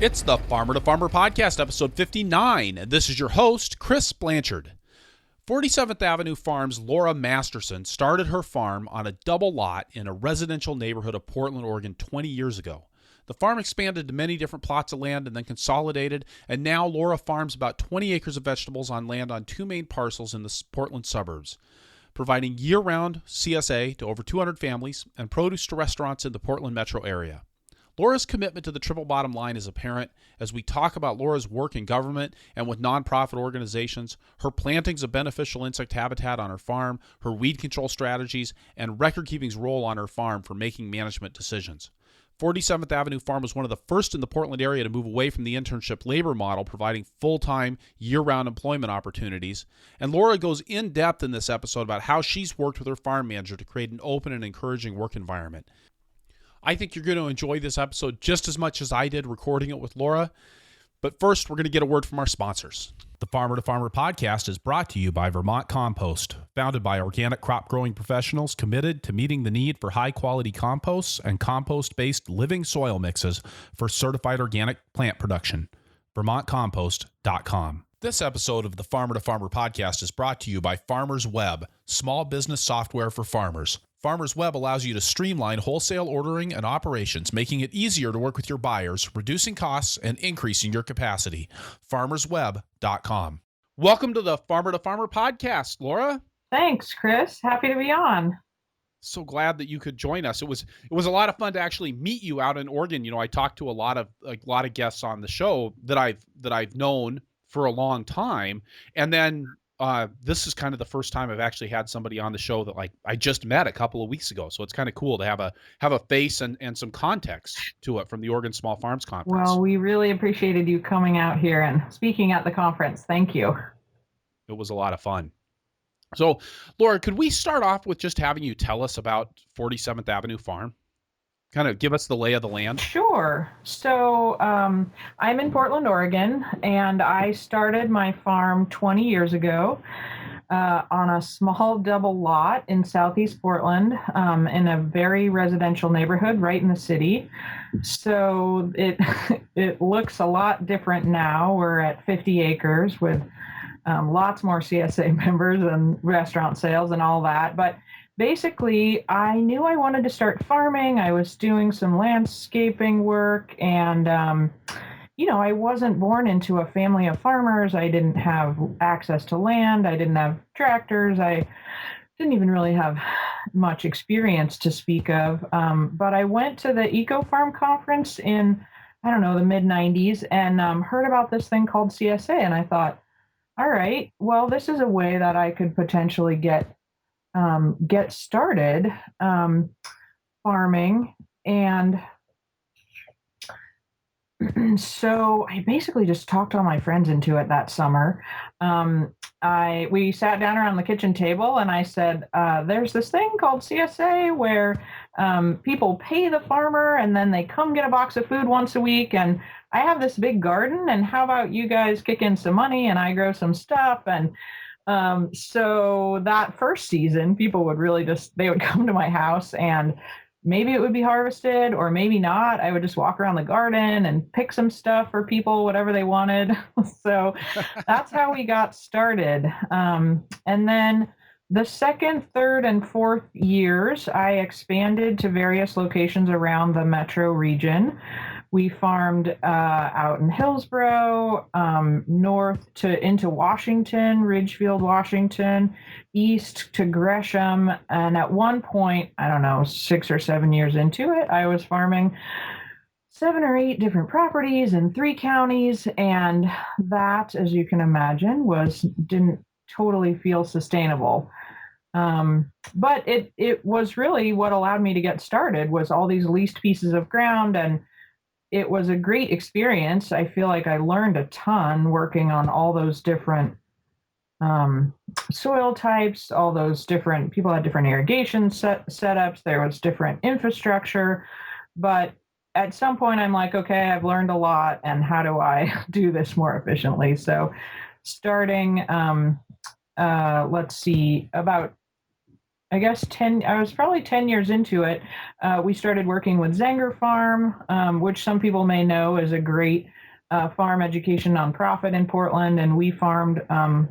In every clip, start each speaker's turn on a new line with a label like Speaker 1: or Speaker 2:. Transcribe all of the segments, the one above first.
Speaker 1: It's the Farmer to Farmer podcast, episode 59, and this is your host, Chris Blanchard. 47th Avenue Farm's Laura Masterson started her farm on a double lot in a residential neighborhood of Portland, Oregon 20 years ago. The farm expanded to many different plots of land and then consolidated, and now Laura farms about 20 acres of vegetables on land on two main parcels in the Portland suburbs, providing year-round CSA to over 200 families and produce to restaurants in the Portland metro area. Laura's commitment to the triple bottom line is apparent as we talk about Laura's work in government and with nonprofit organizations, her plantings of beneficial insect habitat on her farm, her weed control strategies, and record-keeping's role on her farm for making management decisions. 47th Avenue Farm was one of the first in the Portland area to move away from the internship labor model, providing full-time, year-round employment opportunities. And Laura goes in depth in this episode about how she's worked with her farm manager to create an open and encouraging work environment. I think you're going to enjoy this episode just as much as I did recording it with Laura. But first, we're going to get a word from our sponsors. The Farmer to Farmer podcast is brought to you by Vermont Compost, founded by organic crop growing professionals committed to meeting the need for high quality composts and compost-based living soil mixes for certified organic plant production. VermontCompost.com. This episode of the Farmer to Farmer podcast is brought to you by Farmers Web, small business software for farmers. Farmers Web allows you to streamline wholesale ordering and operations, making it easier to work with your buyers, reducing costs, and increasing your capacity. FarmersWeb.com. Welcome to the Farmer podcast, Laura.
Speaker 2: Thanks, Chris. Happy to be on.
Speaker 1: So glad that you could join us. It was a lot of fun to actually meet you out in Oregon. You know, I talked to a lot of guests on the show that I've known for a long time, and then this is kind of the first time I've actually had somebody on the show that I just met a couple of weeks ago. So it's kind of cool to have a face and some context to it from the Oregon Small Farms Conference.
Speaker 2: Well, we really appreciated you coming out here and speaking at the conference. Thank you.
Speaker 1: It was a lot of fun. So, Laura, could we start off with just having you tell us about 47th Avenue Farm? Kind of give us the lay of the land.
Speaker 2: Sure. So I'm in Portland, Oregon, and I started my farm 20 years ago on a small double lot in Southeast Portland in a very residential neighborhood right in the city. So it looks a lot different now. We're at 50 acres with lots more CSA members and restaurant sales and all that. But basically, I knew I wanted to start farming. I was doing some landscaping work, and, I wasn't born into a family of farmers. I didn't have access to land. I didn't have tractors. I didn't even really have much experience to speak of. But I went to the Eco Farm conference in, the mid-90s and heard about this thing called CSA. And I thought, all right, well, this is a way that I could potentially get started farming. And so I basically just talked all my friends into it that summer. We sat down around the kitchen table and I said, there's this thing called CSA where people pay the farmer and then they come get a box of food once a week. And I have this big garden, and how about you guys kick in some money and I grow some stuff? And so that first season, people would they would come to my house and maybe it would be harvested or maybe not. I would just walk around the garden and pick some stuff for people, whatever they wanted. So that's how we got started. And then the second, third, and fourth years, I expanded to various locations around the metro region. We farmed out in Hillsborough, north into Washington, Ridgefield, Washington, east to Gresham. And at one point, 6 or 7 years into it, I was farming 7 or 8 different properties in 3 counties. And that, as you can imagine, didn't totally feel sustainable. But it was really what allowed me to get started was all these leased pieces of ground, and it was a great experience. I feel like I learned a ton working on all those different soil types, all those different people had different irrigation setups. There was different infrastructure, but at some point I'm like, okay, I've learned a lot, and how do I do this more efficiently? So starting, about I guess 10, I was probably 10 years into it. We started working with Zenger Farm, which some people may know is a great farm education nonprofit in Portland. And we farmed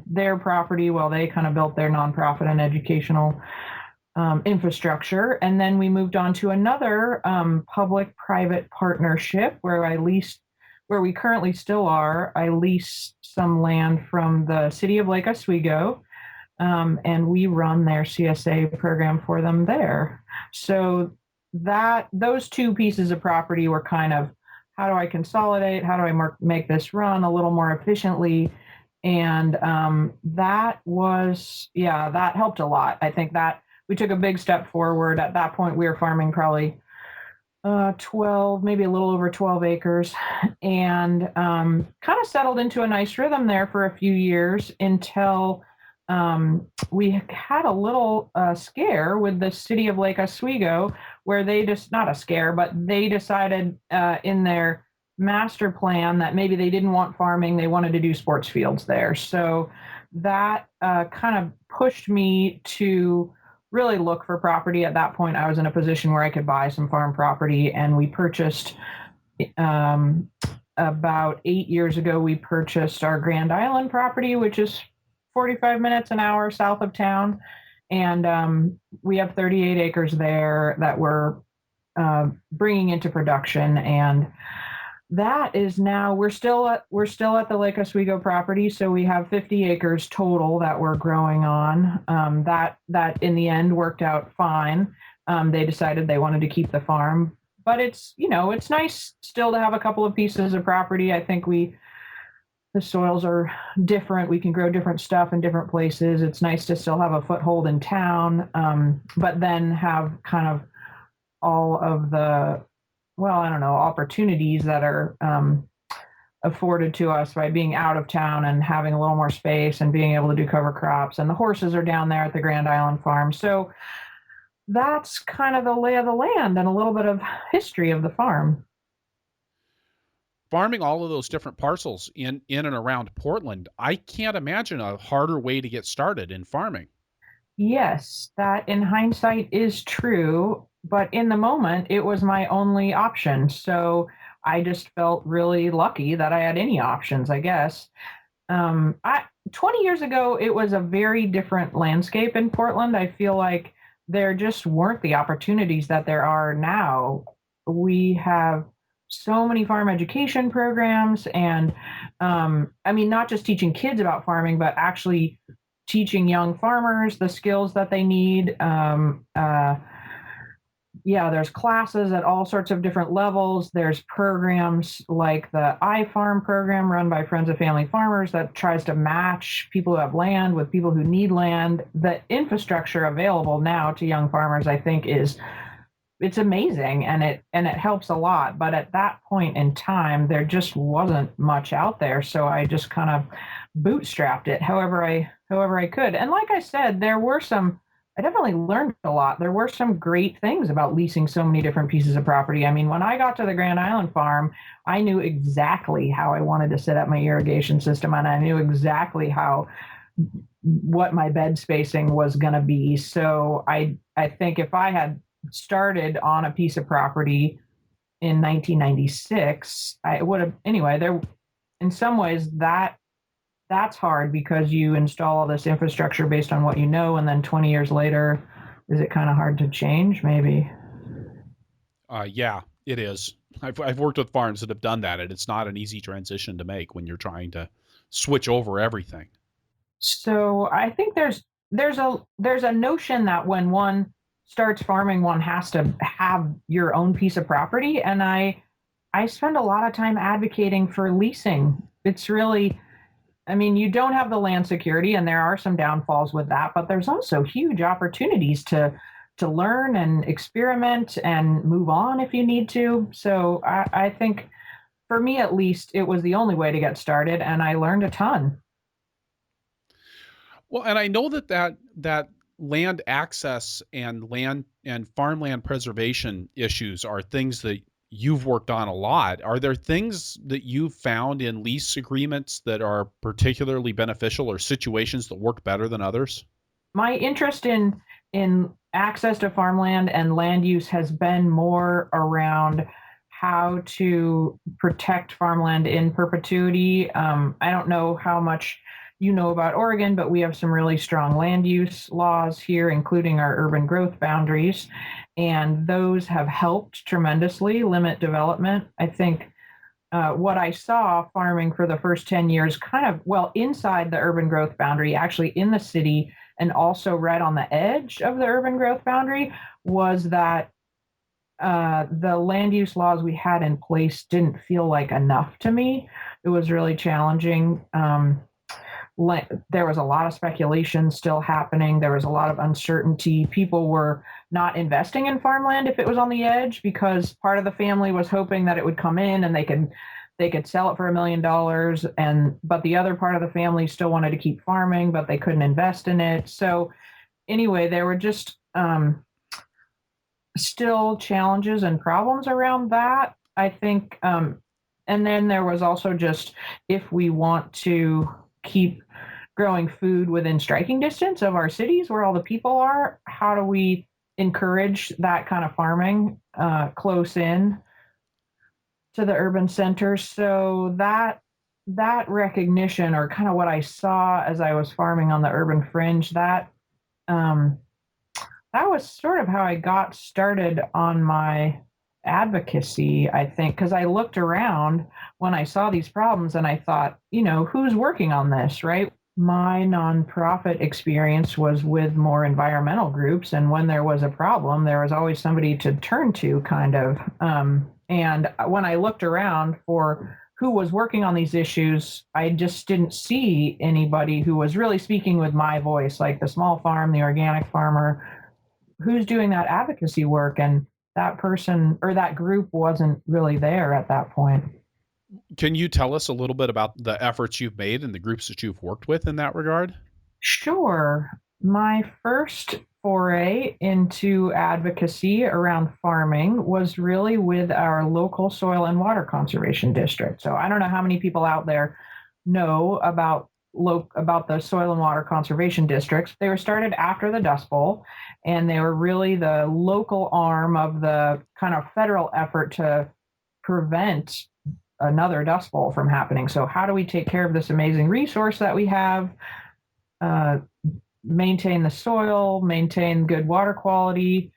Speaker 2: their property while they kind of built their nonprofit and educational infrastructure. And then we moved on to another public-private partnership where we currently still are. I lease some land from the city of Lake Oswego, and we run their CSA program for them there. So those two pieces of property were kind of, how do I consolidate? How do I make this run a little more efficiently? And that helped a lot. I think that we took a big step forward. At that point, we were farming probably 12, maybe a little over 12 acres, and kind of settled into a nice rhythm there for a few years until we had a little scare with the city of Lake Oswego, where they just, not a scare, but they decided in their master plan that maybe they didn't want farming, they wanted to do sports fields there. So that kind of pushed me to really look for property. At that point, I was in a position where I could buy some farm property, and we purchased about 8 years ago, we purchased our Grand Island property, which is 45 minutes an hour south of town. And we have 38 acres there that we're bringing into production. And that is now, we're still at the Lake Oswego property, so we have 50 acres total that we're growing on. That in the end worked out fine. They decided they wanted to keep the farm, but it's nice still to have a couple of pieces of property. I think the soils are different. We can grow different stuff in different places. It's nice to still have a foothold in town, but then have kind of all of the, well, I don't know, opportunities that are afforded to us by being out of town and having a little more space and being able to do cover crops. And the horses are down there at the Grand Island farm. So that's kind of the lay of the land and a little bit of history of the farm.
Speaker 1: Farming all of those different parcels in and around Portland, I can't imagine a harder way to get started in farming.
Speaker 2: Yes, that in hindsight is true, but in the moment, it was my only option. So I just felt really lucky that I had any options, I guess. I 20 years ago, it was a very different landscape in Portland. I feel like there just weren't the opportunities that there are now. We have so many farm education programs, and I mean, not just teaching kids about farming, but actually teaching young farmers the skills that they need. Yeah, there's classes at all sorts of different levels. There's programs like the iFarm program run by Friends of Family Farmers that tries to match people who have land with people who need land. The infrastructure available now to young farmers, I think, it's amazing, and it helps a lot. But at that point in time, there just wasn't much out there, so I just kind of bootstrapped it however I could. And like I said, I definitely learned a lot. There were some great things about leasing so many different pieces of property. I mean, when I got to the Grand Island farm, I knew exactly how I wanted to set up my irrigation system, and I knew exactly how what my bed spacing was going to be. So I think if I had started on a piece of property in 1996, I would have, anyway, there, in some ways, that's hard because you install all this infrastructure based on what you know, and then 20 years later, is it kind of hard to change? Maybe.
Speaker 1: Yeah, it is. I've worked with farms that have done that, and it's not an easy transition to make when you're trying to switch over everything.
Speaker 2: So I think there's a notion that when one starts farming, one has to have your own piece of property, and I spend a lot of time advocating for leasing. It's really, I mean, you don't have the land security, and there are some downfalls with that, but there's also huge opportunities to learn and experiment and move on if you need to. So I think, for me at least, it was the only way to get started, and I learned a ton.
Speaker 1: Well, and I know that land access and land and farmland preservation issues are things that you've worked on a lot. Are there things that you've found in lease agreements that are particularly beneficial, or situations that work better than others?
Speaker 2: My interest in in access to farmland and land use has been more around how to protect farmland in perpetuity. I don't know how much you know about Oregon, but we have some really strong land use laws here, including our urban growth boundaries. And those have helped tremendously limit development. I think what I saw farming for the first 10 years, kind of, well, inside the urban growth boundary, actually in the city, and also right on the edge of the urban growth boundary, was that the land use laws we had in place didn't feel like enough to me. It was really challenging. There was a lot of speculation still happening. There was a lot of uncertainty. People were not investing in farmland if it was on the edge because part of the family was hoping that it would come in and they could sell it for $1 million, and but the other part of the family still wanted to keep farming, but they couldn't invest in it. So anyway, there were just still challenges and problems around that. I think, and then there was also just if we want to keep growing food within striking distance of our cities where all the people are, how do we encourage that kind of farming close in to the urban centers? So that recognition, or kind of what I saw as I was farming on the urban fringe, um, that was sort of how I got started on my advocacy, I think, because I looked around when I saw these problems and I thought, who's working on this, right? My nonprofit experience was with more environmental groups. And when there was a problem, there was always somebody to turn to, kind of. And when I looked around for who was working on these issues, I just didn't see anybody who was really speaking with my voice, like the small farm, the organic farmer, who's doing that advocacy work. And that person or that group wasn't really there at that point.
Speaker 1: Can you tell us a little bit about the efforts you've made and the groups that you've worked with in that regard?
Speaker 2: Sure. My first foray into advocacy around farming was really with our local soil and water conservation district. So I don't know how many people out there know about the soil and water conservation districts. They were started after the Dust Bowl, and they were really the local arm of the kind of federal effort to prevent another Dust Bowl from happening. So how do we take care of this amazing resource that we have? Uh, Maintain the soil, maintain good water quality,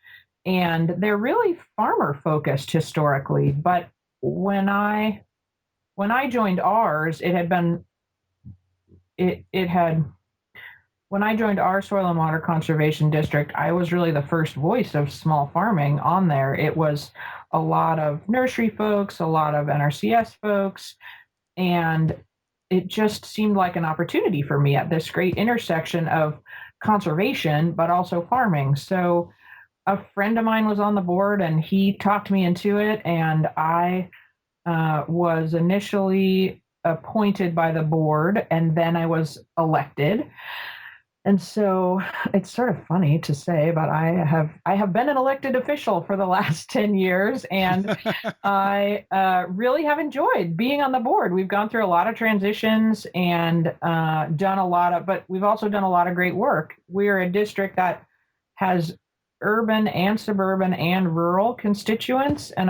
Speaker 2: and they're really farmer focused historically. But when I joined ours, it had when I joined our soil and water conservation district, I was really the first voice of small farming on there. It was a lot of nursery folks, a lot of NRCS folks, and it just seemed like an opportunity for me at this great intersection of conservation, but also farming. So a friend of mine was on the board and he talked me into it. And I was initially appointed by the board and then I was elected. And so it's sort of funny to say, but I have been an elected official for the last 10 years, and I really have enjoyed being on the board. We've gone through a lot of transitions and but we've also done a lot of great work. We're a district that has urban and suburban and rural constituents, and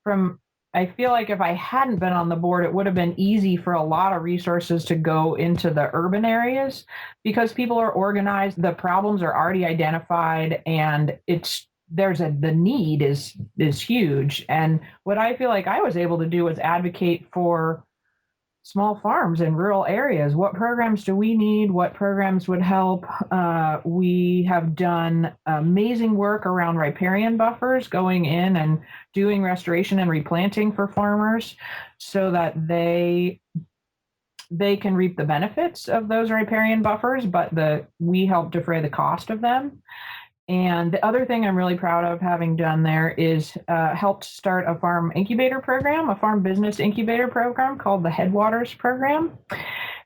Speaker 2: from I feel like if I hadn't been on the board, it would have been easy for a lot of resources to go into the urban areas because people are organized, the problems are already identified, and the need is huge. And what I feel like I was able to do was advocate for small farms in rural areas. What programs do we need? What programs would help? We have done amazing work around riparian buffers, going in and doing restoration and replanting for farmers so that they can reap the benefits of those riparian buffers, but we help defray the cost of them. And the other thing I'm really proud of having done there is helped start a farm incubator program, a farm business incubator program called the Headwaters Program.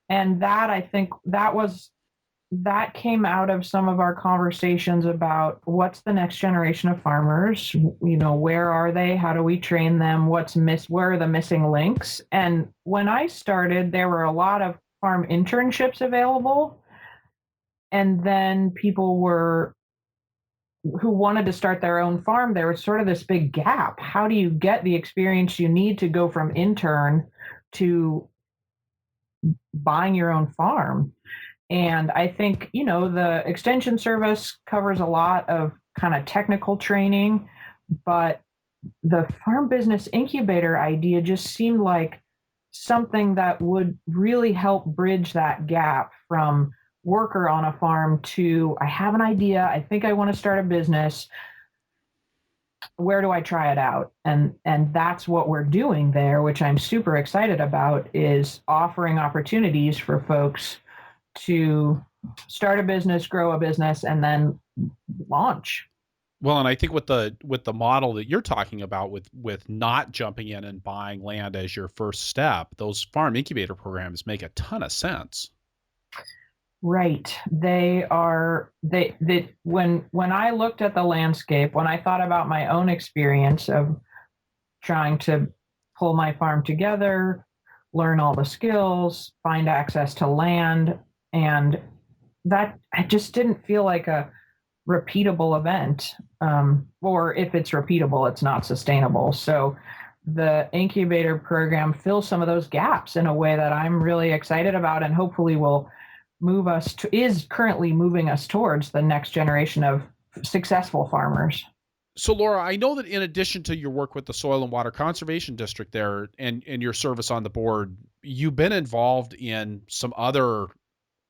Speaker 2: And that, I think, that came out of some of our conversations about what's the next generation of farmers, where are they? How do we train them? Where are the missing links? And when I started, there were a lot of farm internships available. And then people were who wanted to start their own farm, there was sort of this big gap. How do you get the experience you need to go from intern to buying your own farm? And I think, the extension service covers a lot of kind of technical training, but the farm business incubator idea just seemed like something that would really help bridge that gap from worker on a farm to I have an idea, I think I want to start a business, where do I try it out? And that's what we're doing there, which I'm super excited about, is offering opportunities for folks to start a business, grow a business, and then launch.
Speaker 1: Well, and I think with the model that you're talking about with not jumping in and buying land as your first step, those farm incubator programs make a ton of sense.
Speaker 2: Right. When I looked at the landscape, when I thought about my own experience of trying to pull my farm together, learn all the skills, find access to land, and that I just didn't feel like a repeatable event. Or if it's repeatable, it's not sustainable. So the incubator program fills some of those gaps in a way that I'm really excited about, and hopefully will is currently moving us towards the next generation of successful farmers.
Speaker 1: So, Laura, I know that in addition to your work with the Soil and Water Conservation District there and your service on the board, you've been involved in some other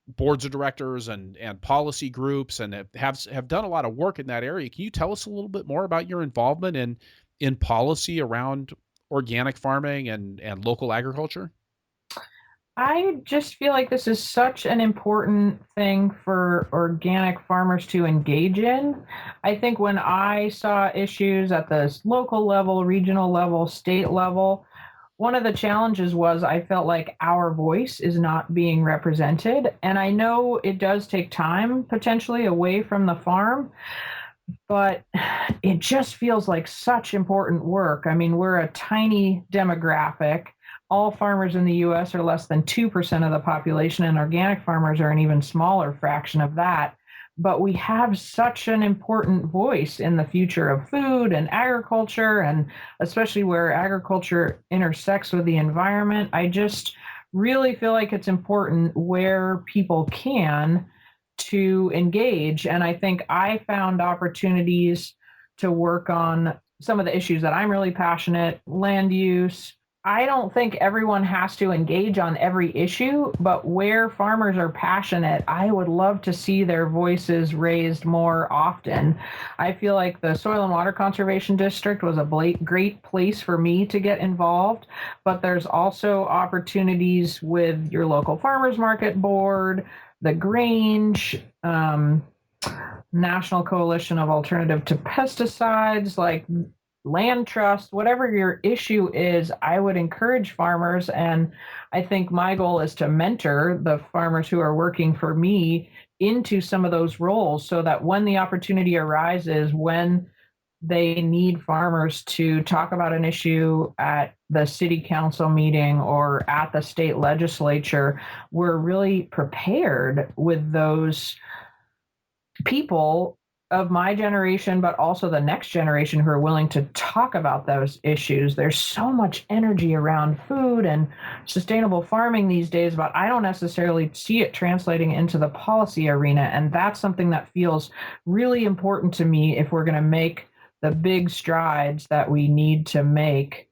Speaker 1: boards of directors and policy groups and have done a lot of work in that area. Can you tell us a little bit more about your involvement in policy around organic farming and local agriculture?
Speaker 2: I just feel like this is such an important thing for organic farmers to engage in. I think when I saw issues at the local level, regional level, state level, one of the challenges was I felt like our voice is not being represented. And I know it does take time potentially away from the farm, but it just feels like such important work. I mean, we're a tiny demographic. All farmers in the US are less than 2% of the population, and organic farmers are an even smaller fraction of that. But we have such an important voice in the future of food and agriculture, and especially where agriculture intersects with the environment. I just really feel like it's important where people can to engage. And I think I found opportunities to work on some of the issues that I'm really passionate, land use. I don't think everyone has to engage on every issue, but where farmers are passionate, I would love to see their voices raised more often. I feel like the Soil and Water Conservation District was a great place for me to get involved, but there's also opportunities with your local farmers market board, the Grange, National Coalition of Alternative to Pesticides, like land trust, whatever your issue is, I would encourage farmers. And I think my goal is to mentor the farmers who are working for me into some of those roles so that when the opportunity arises, when they need farmers to talk about an issue at the city council meeting or at the state legislature, we're really prepared with those people of my generation, but also the next generation who are willing to talk about those issues. There's so much energy around food and sustainable farming these days, but I don't necessarily see it translating into the policy arena. And that's something that feels really important to me if we're going to make the big strides that we need to make.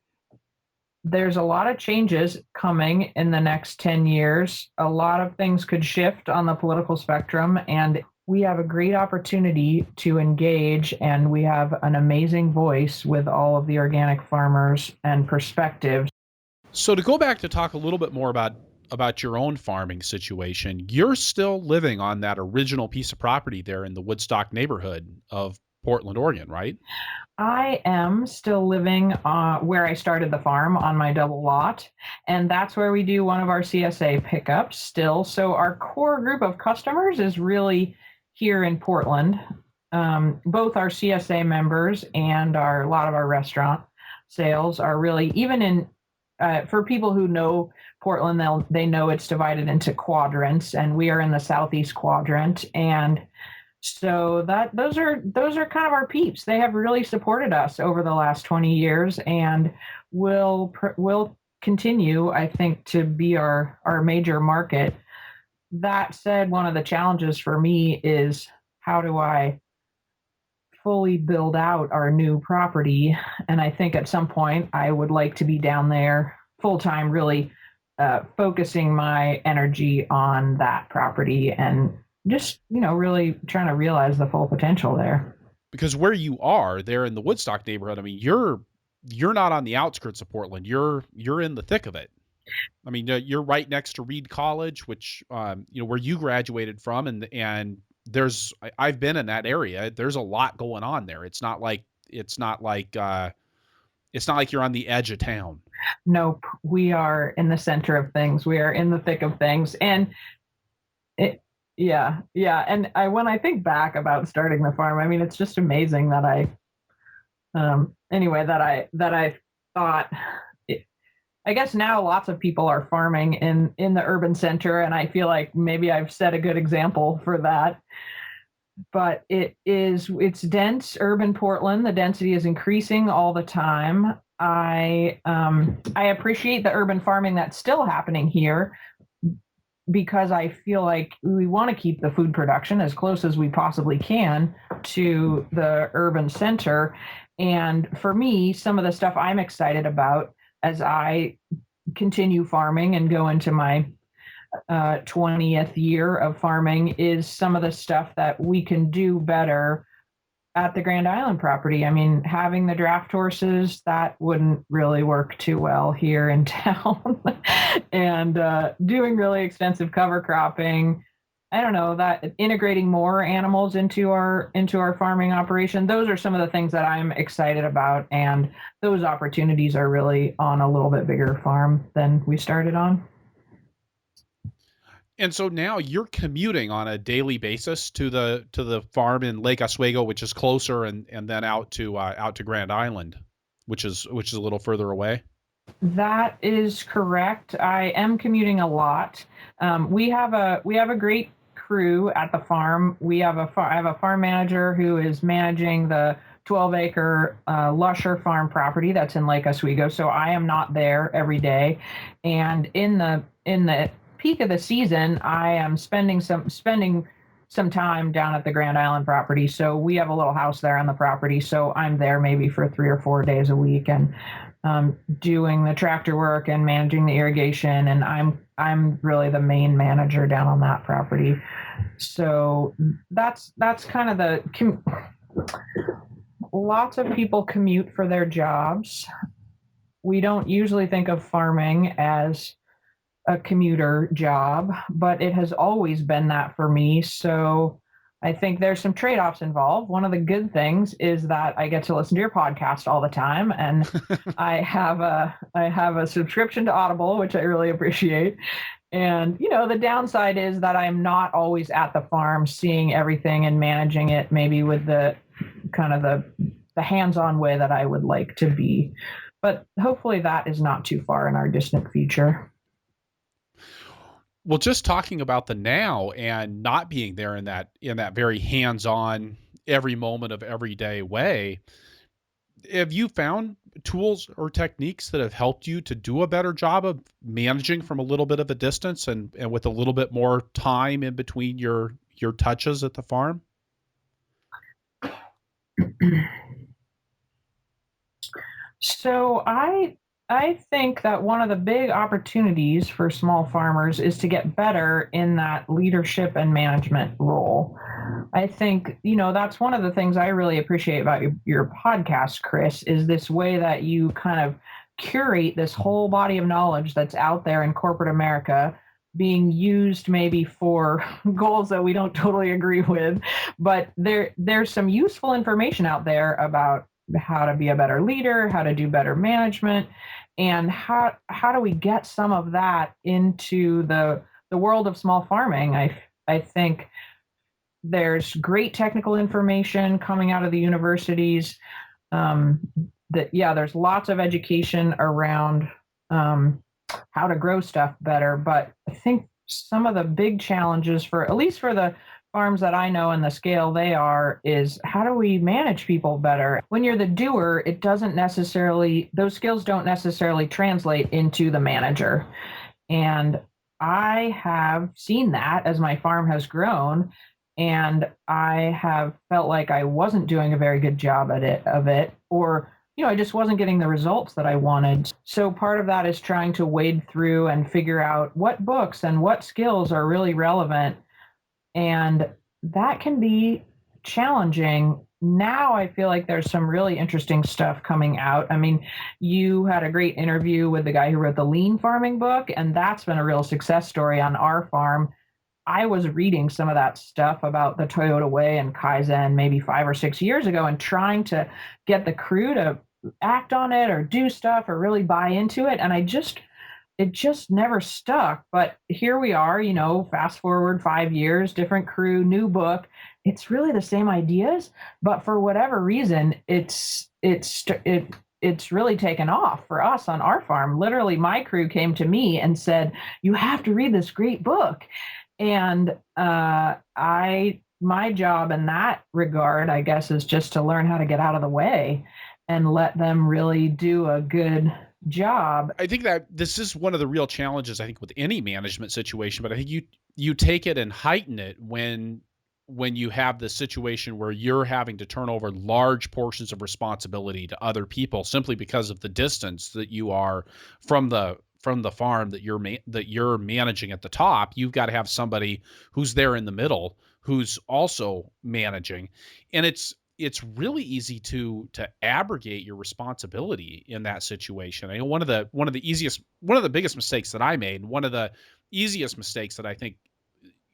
Speaker 2: There's a lot of changes coming in the next 10 years. A lot of things could shift on the political spectrum, and we have a great opportunity to engage, and we have an amazing voice with all of the organic farmers and perspectives.
Speaker 1: So to go back to talk a little bit more about your own farming situation, you're still living on that original piece of property there in the Woodstock neighborhood of Portland, Oregon, right?
Speaker 2: I am still living where I started the farm on my double lot, and that's where we do one of our CSA pickups still. So our core group of customers is really here in Portland. Both our CSA members and a lot of our restaurant sales are really, even in for people who know Portland, they know it's divided into quadrants, and we are in the southeast quadrant. And so those are kind of our peeps. They have really supported us over the last 20 years, and will continue, I think, to be our major market. That said, one of the challenges for me is, how do I fully build out our new property? And I think at some point I would like to be down there full time, really focusing my energy on that property, and just, really trying to realize the full potential there.
Speaker 1: Because where you are there in the Woodstock neighborhood, I mean, you're not on the outskirts of Portland. You're in the thick of it. I mean, you're right next to Reed College, which where you graduated from, and I've been in that area. There's a lot going on there. It's not like you're on the edge of town.
Speaker 2: Nope, we are in the center of things. We are in the thick of things, and it, yeah, yeah. And when I think back about starting the farm, I mean, it's just amazing that I thought. I guess now lots of people are farming in the urban center, and I feel like maybe I've set a good example for that. But it's dense urban Portland. The density is increasing all the time. I appreciate the urban farming that's still happening here, because I feel like we want to keep the food production as close as we possibly can to the urban center. And for me, some of the stuff I'm excited about as I continue farming and go into my 20th year of farming is some of the stuff that we can do better at the Grand Island property. I mean, having the draft horses, that wouldn't really work too well here in town. And doing really extensive cover cropping, I don't know, that integrating more animals into our farming operation, those are some of the things that I'm excited about. And those opportunities are really on a little bit bigger farm than we started on.
Speaker 1: And so now you're commuting on a daily basis to the farm in Lake Oswego, which is closer, and then out to Grand Island, which is a little further away.
Speaker 2: That is correct. I am commuting a lot. We have a great crew at the farm. I have a farm manager who is managing the 12-acre Lusher farm property that's in Lake Oswego. So I am not there every day, and in the peak of the season, I am spending some time down at the Grand Island property. So we have a little house there on the property. So I'm there maybe for 3 or 4 days a week, and doing the tractor work and managing the irrigation. And I'm really the main manager down on that property. So that's kind of lots of people commute for their jobs. We don't usually think of farming as a commuter job, but it has always been that for me. So I think there's some trade-offs involved. One of the good things is that I get to listen to your podcast all the time, and I have a subscription to Audible, which I really appreciate. And the downside is that I'm not always at the farm seeing everything and managing it, maybe with the kind of the hands-on way that I would like to be. But hopefully that is not too far in our distant future.
Speaker 1: Well, just talking about the now and not being there in that very hands-on, every moment of everyday way, have you found tools or techniques that have helped you to do a better job of managing from a little bit of a distance, and with a little bit more time in between your touches at the farm?
Speaker 2: So I think that one of the big opportunities for small farmers is to get better in that leadership and management role. I think, that's one of the things I really appreciate about your podcast, Chris, is this way that you kind of curate this whole body of knowledge that's out there in corporate America, being used maybe for goals that we don't totally agree with, but there's some useful information out there about how to be a better leader, how to do better management, and how do we get some of that into the world of small farming. I think there's great technical information coming out of the universities. There's lots of education around how to grow stuff better. But I think some of the big challenges for, at least for the farms that I know and the scale they are, is how do we manage people better? When you're the doer, it doesn't necessarily, those skills don't necessarily translate into the manager. And I have seen that as my farm has grown, and I have felt like I wasn't doing a very good job at it, or I just wasn't getting the results that I wanted. So part of that is trying to wade through and figure out what books and what skills are really relevant, and that can be challenging. Now I feel like there's some really interesting stuff coming out. I mean, you had a great interview with the guy who wrote the lean farming book, and that's been a real success story on our farm. I was reading some of that stuff about the Toyota Way and Kaizen maybe 5 or 6 years ago, and trying to get the crew to act on it or do stuff or really buy into it. And it just never stuck. But here we are, fast forward 5 years, different crew, new book. It's really the same ideas, but for whatever reason, it's really taken off for us on our farm. Literally, my crew came to me and said, "You have to read this great book." And my job in that regard, I guess, is just to learn how to get out of the way and let them really do a good job.
Speaker 1: I think that this is one of the real challenges, I think, with any management situation, but I think you take it and heighten it when you have this situation where you're having to turn over large portions of responsibility to other people simply because of the distance that you are from the farm that you're managing at the top. You've got to have somebody who's there in the middle who's also managing, and it's really easy to abrogate your responsibility in that situation. I know one of the biggest mistakes that I made, one of the easiest mistakes that I think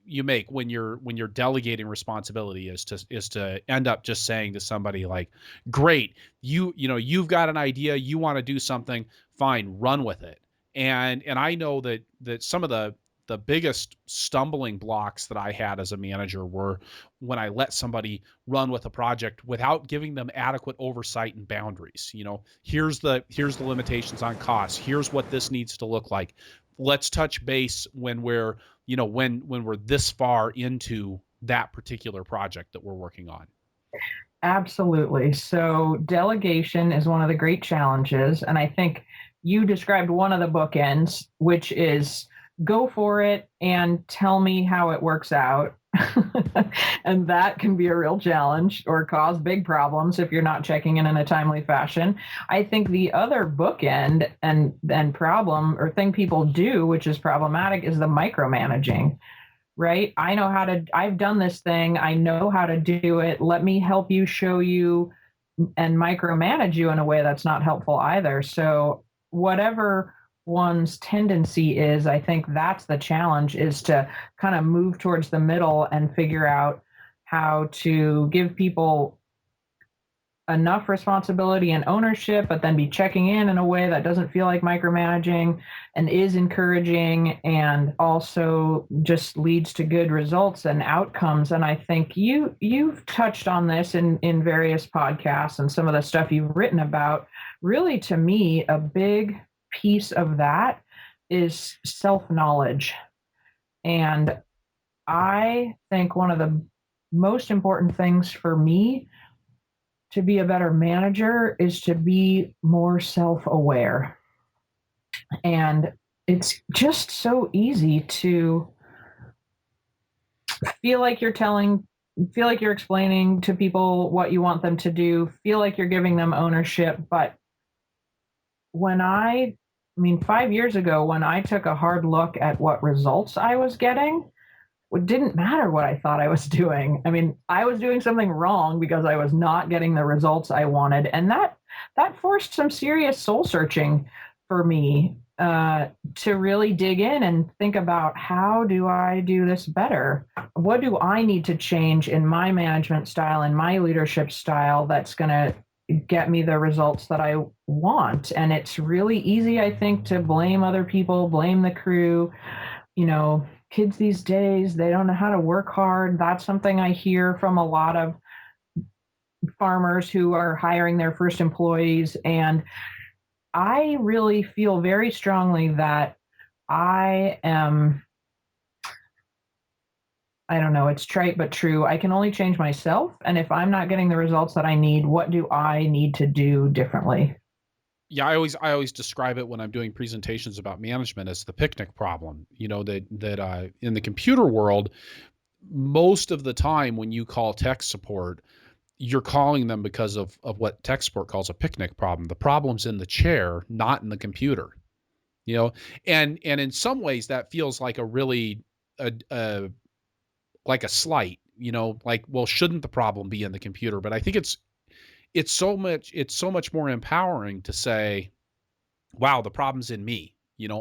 Speaker 1: you make when you're delegating responsibility is to end up just saying to somebody like, "Great, you've got an idea, you want to do something, fine, run with it." And I know that some of the biggest stumbling blocks that I had as a manager were when I let somebody run with a project without giving them adequate oversight and boundaries. Here's the limitations on costs. Here's what this needs to look like. Let's touch base when we're when we're this far into that particular project that we're working on.
Speaker 2: Absolutely. So delegation is one of the great challenges. And I think you described one of the bookends, which is go for it and tell me how it works out. And that can be a real challenge or cause big problems if you're not checking in a timely fashion. I think the other bookend and problem or thing people do, which is problematic, is the micromanaging. Right? I've done this thing. I know how to do it. Let me help you, show you, and micromanage you in a way that's not helpful either. So, whatever one's tendency is, I think that's the challenge, is to kind of move towards the middle and figure out how to give people enough responsibility and ownership, but then be checking in a way that doesn't feel like micromanaging and is encouraging, and also just leads to good results and outcomes. And I think you've touched on this in various podcasts and some of the stuff you've written about. Really, to me, a big piece of that is self-knowledge. And I think one of the most important things for me to be a better manager is to be more self-aware. And it's just so easy to feel like feel like you're explaining to people what you want them to do, feel like you're giving them ownership. But I mean, 5 years ago, when I took a hard look at what results I was getting, it didn't matter what I thought I was doing. I mean, I was doing something wrong because I was not getting the results I wanted, and that forced some serious soul searching for me, to really dig in and think about, how do I do this better? What do I need to change in my management style and my leadership style that's going to get me the results that I want? And it's really easy, I think, to blame other people, blame the crew. Kids these days, they don't know how to work hard. That's something I hear from a lot of farmers who are hiring their first employees. And I really feel very strongly that I am, I don't know, it's trite but true. I can only change myself. And if I'm not getting the results that I need, what do I need to do differently?
Speaker 1: Yeah, I always describe it when I'm doing presentations about management as the picnic problem. That in the computer world, most of the time when you call tech support, you're calling them because of what tech support calls a picnic problem. The problem's in the chair, not in the computer. You know, and in some ways that feels like a really a like a slight. Like, well, shouldn't the problem be in the computer? But I think it's so much more empowering to say, wow, the problem's in me.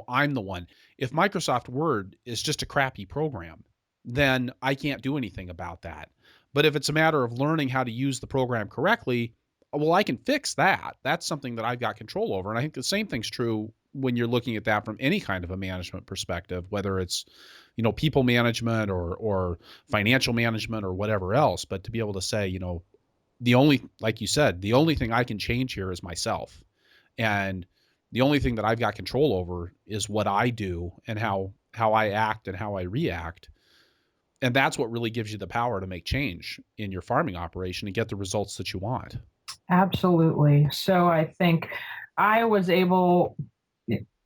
Speaker 1: I'm the one. If Microsoft Word is just a crappy program, then I can't do anything about that. But if it's a matter of learning how to use the program correctly, well, I can fix that. That's something that I've got control over. And I think the same thing's true when you're looking at that from any kind of a management perspective, whether it's, people management or financial management or whatever else. But to be able to say, like you said, the only thing I can change here is myself. And the only thing that I've got control over is what I do and how I act and how I react. And that's what really gives you the power to make change in your farming operation and get the results that you want.
Speaker 2: Absolutely. So I think I was able,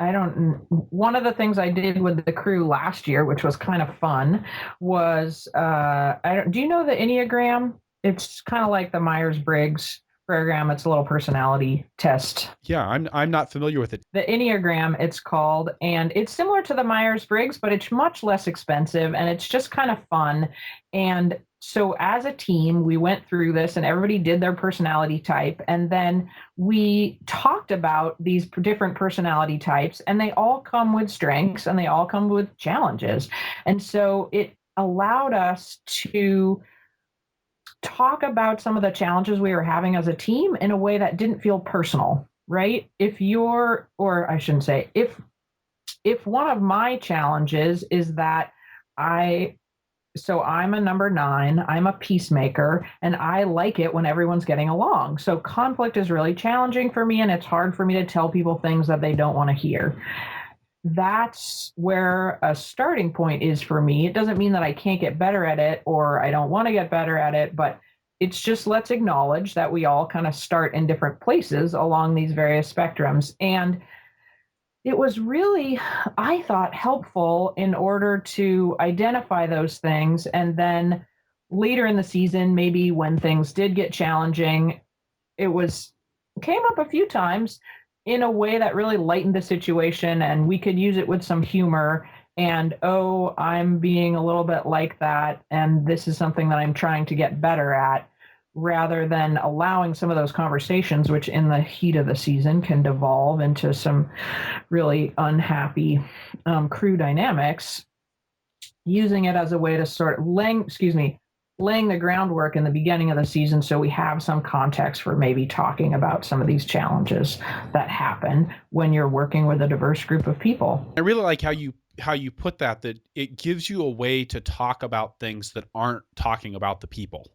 Speaker 2: I don't, one of the things I did with the crew last year, which was kind of fun, was, I don't, do you know the Enneagram? It's kind of like the Myers-Briggs program. It's a little personality test.
Speaker 1: Yeah, I'm not familiar with it.
Speaker 2: The Enneagram, it's called, and it's similar to the Myers-Briggs, but it's much less expensive and it's just kind of fun. And so as a team, we went through this and everybody did their personality type. And then we talked about these different personality types, and they all come with strengths and they all come with challenges. And so it allowed us to talk about some of the challenges we were having as a team in a way that didn't feel personal, right? If you're, or I shouldn't say, if one of my challenges is that I so I'm a number 9, I'm a peacemaker, and I like it when everyone's getting along. So conflict is really challenging for me, and it's hard for me to tell people things that they don't want to hear. That's where a starting point is for me. It doesn't mean that I can't get better at it or I don't want to get better at it, but it's just, let's acknowledge that we all kind of start in different places along these various spectrums. And it was really, I thought, helpful in order to identify those things. And then later in the season, maybe when things did get challenging, it was came up a few times in a way that really lightened the situation, and we could use it with some humor. And, oh, I'm being a little bit like that, and this is something that I'm trying to get better at, rather than allowing some of those conversations, which in the heat of the season can devolve into some really unhappy crew dynamics, using it as a way to sort of laying the groundwork in the beginning of the season so we have some context for maybe talking about some of these challenges that happen when you're working with a diverse group of people.
Speaker 1: I really like how you put that it gives you a way to talk about things that aren't talking about the people.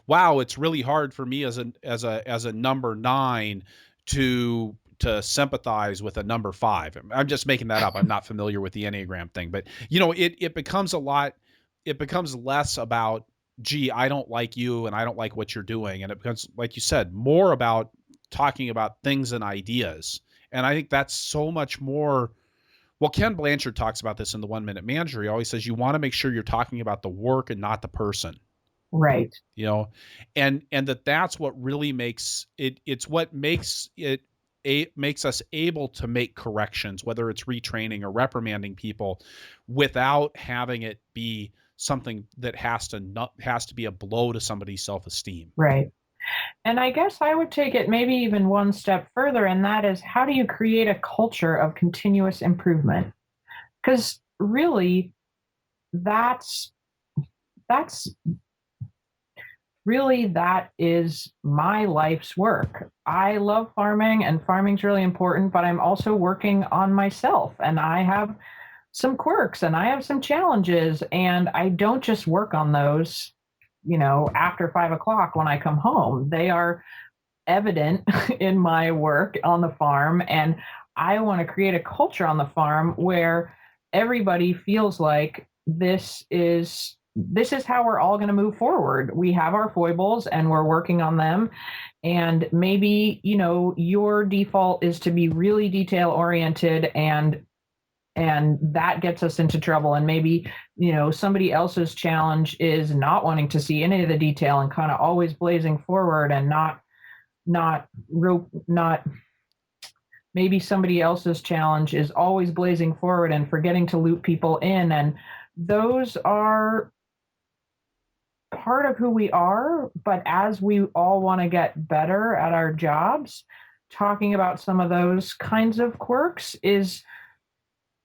Speaker 1: Wow, it's really hard for me as a number 9 to sympathize with a number 5. I'm just making that up. I'm not familiar with the Enneagram thing, but it becomes a lot. It becomes less about, gee, I don't like you and I don't like what you're doing, and it becomes, like you said, more about talking about things and ideas. And I think that's so much more. Well, Ken Blanchard talks about this in the 1 Minute Manager. He always says you want to make sure you're talking about the work and not the person.
Speaker 2: Right.
Speaker 1: And that's what really makes it's what makes makes us able to make corrections, whether it's retraining or reprimanding people, without having it be something that has to be a blow to somebody's self-esteem.
Speaker 2: Right. And I guess I would take it maybe even one step further, and that is, how do you create a culture of continuous improvement? Because really, that's that's that is my life's work. I love farming, and farming's really important, but I'm also working on myself, and I have some quirks and I have some challenges, and I don't just work on those, after 5 o'clock when I come home. They are evident in my work on the farm. And I want to create a culture on the farm where everybody feels like this is how we're all going to move forward. We have our foibles and we're working on them. And maybe, your default is to be really detail oriented, and that gets us into trouble. And maybe, somebody else's challenge is not wanting to see any of the detail and kind of always blazing forward, and not maybe somebody else's challenge is always blazing forward and forgetting to loop people in. And those are part of who we are. But as we all want to get better at our jobs, talking about some of those kinds of quirks is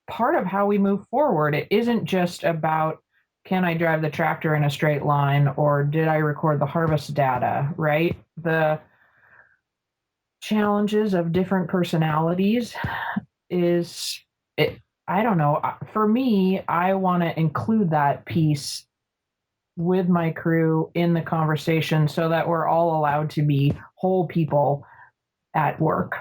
Speaker 2: part of how we move forward. It isn't just about, can I drive the tractor in a straight line, or did I record the harvest data, right? The challenges of different personalities is it. I don't know. For me, I want to include that piece with my crew in the conversation so that we're all allowed to be whole people at work.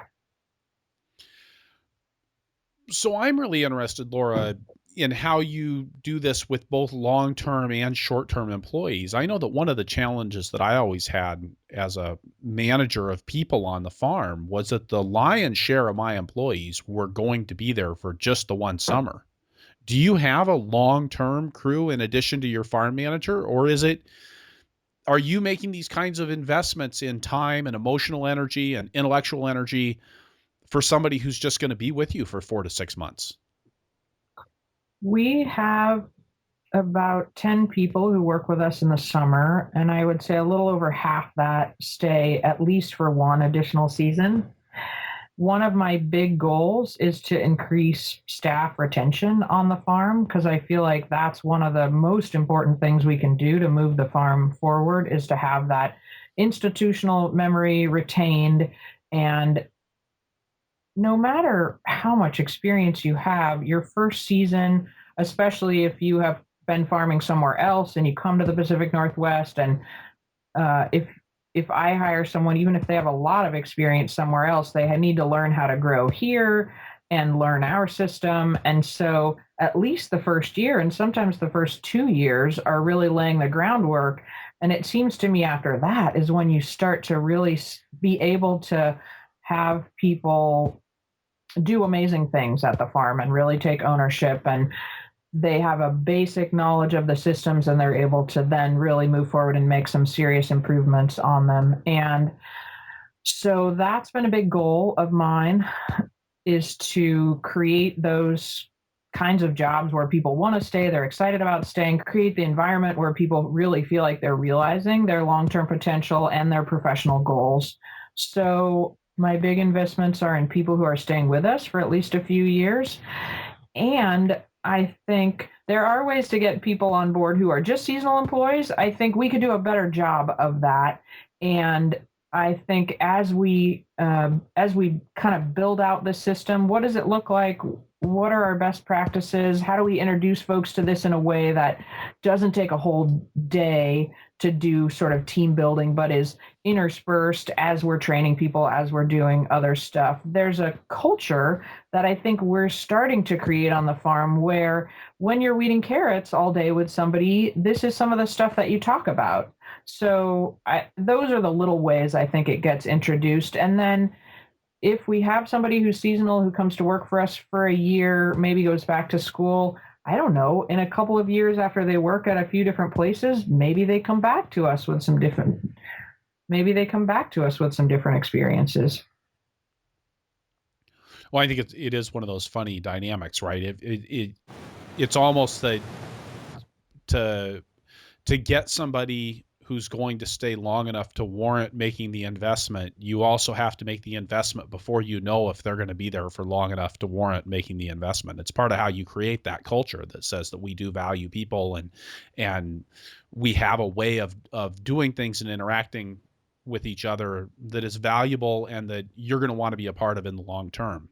Speaker 1: So I'm really interested, Laura, in how you do this with both long-term and short-term employees. I know that one of the challenges that I always had as a manager of people on the farm was that the lion's share of my employees were going to be there for just the one summer. Do you have a long-term crew in addition to your farm manager, or are you making these kinds of investments in time and emotional energy and intellectual energy for somebody who's just going to be with you for 4 to 6 months?
Speaker 2: We have about 10 people who work with us in the summer, and I would say a little over half that stay at least for one additional season. One of my big goals is to increase staff retention on the farm, because I feel like that's one of the most important things we can do to move the farm forward, is to have that institutional memory retained. And no matter how much experience you have, your first season, especially if you have been farming somewhere else and you come to the Pacific Northwest, and if I hire someone, even if they have a lot of experience somewhere else, they need to learn how to grow here and learn our system. And so at least the first year, and sometimes the first 2 years, are really laying the groundwork. And it seems to me after that is when you start to really be able to have people do amazing things at the farm and really take ownership, and they have a basic knowledge of the systems, and they're able to then really move forward and make some serious improvements on them. And so that's been a big goal of mine, is to create those kinds of jobs where people want to stay, they're excited about staying, create the environment where people really feel like they're realizing their long-term potential and their professional goals. So my big investments are in people who are staying with us for at least a few years. And I think there are ways to get people on board who are just seasonal employees. I think we could do a better job of that. And I think as we kind of build out the system, what does it look like? What are our best practices? How do we introduce folks to this in a way that doesn't take a whole day to do sort of team building, but is interspersed as we're training people, as we're doing other stuff? There's a culture that I think we're starting to create on the farm where when you're weeding carrots all day with somebody, this is some of the stuff that you talk about. So those are the little ways I think it gets introduced. And then if we have somebody who's seasonal who comes to work for us for a year, maybe goes back to school, I don't know, in a couple of years after they work at a few different places, maybe they come back to us with some different experiences.
Speaker 1: Well, I think it is one of those funny dynamics, right? It's almost that to get somebody who's going to stay long enough to warrant making the investment, you also have to make the investment before you know if they're going to be there for long enough to warrant making the investment. It's part of how you create that culture that says that we do value people, and we have a way of doing things and interacting with each other that is valuable and that you're going to want to be a part of in the long term.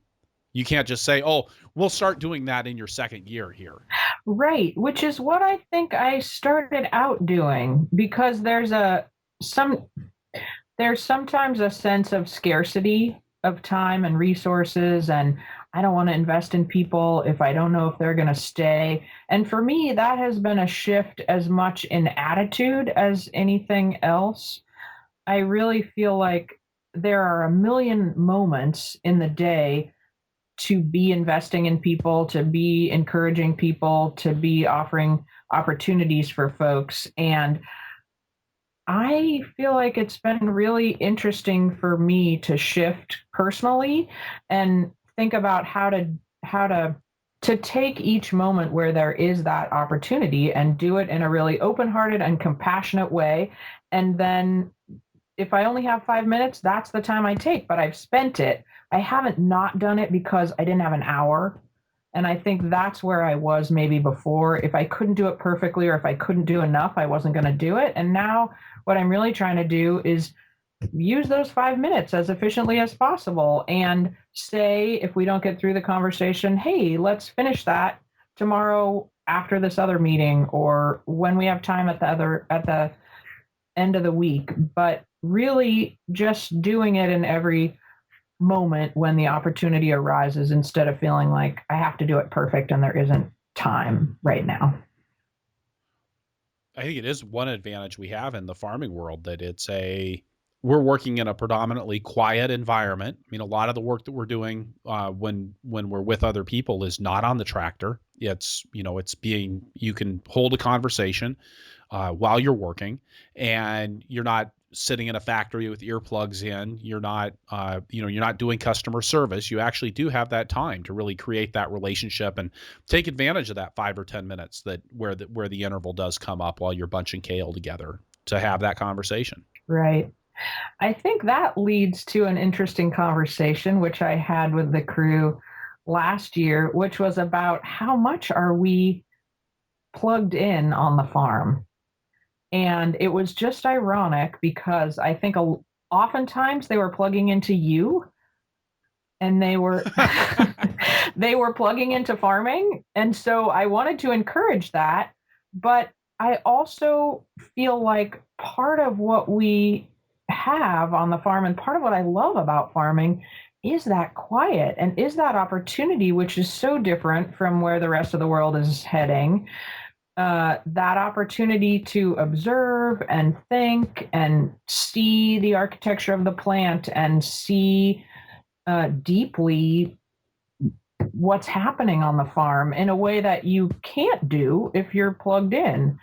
Speaker 1: You can't just say, oh, we'll start doing that in your second year here.
Speaker 2: Right, which is what I think I started out doing, because there's There's sometimes a sense of scarcity of time and resources, and I don't want to invest in people if I don't know if they're going to stay. And for me, that has been a shift as much in attitude as anything else. I really feel like there are a million moments in the day to be investing in people, to be encouraging people, to be offering opportunities for folks. And I feel like it's been really interesting for me to shift personally and think about how to take each moment where there is that opportunity and do it in a really open-hearted and compassionate way. And then if I only have 5 minutes, that's the time I take, but I've spent it. I haven't not done it because I didn't have an hour. And I think that's where I was maybe before. If I couldn't do it perfectly or if I couldn't do enough, I wasn't going to do it. And now what I'm really trying to do is use those 5 minutes as efficiently as possible and say, if we don't get through the conversation, hey, let's finish that tomorrow after this other meeting or when we have time at the end of the week. But really just doing it in every moment when the opportunity arises instead of feeling like I have to do it perfect and there isn't time right now.
Speaker 1: I think it is one advantage we have in the farming world that we're working in a predominantly quiet environment. I mean, a lot of the work that we're doing when we're with other people is not on the tractor. You can hold a conversation while you're working, and you're not sitting in a factory with earplugs in. You're not doing customer service. You actually do have that time to really create that relationship and take advantage of that 5 or 10 minutes where the interval does come up while you're bunching kale together to have that conversation.
Speaker 2: Right. I think that leads to an interesting conversation, which I had with the crew last year, which was about how much are we plugged in on the farm. And it was just ironic because I think oftentimes they were plugging into you and they were they were plugging into farming, and so I wanted to encourage that, but I also feel like part of what we have on the farm and part of what I love about farming is that quiet and is that opportunity, which is so different from where the rest of the world is heading. That opportunity to observe and think and see the architecture of the plant and see deeply what's happening on the farm in a way that you can't do if you're plugged in.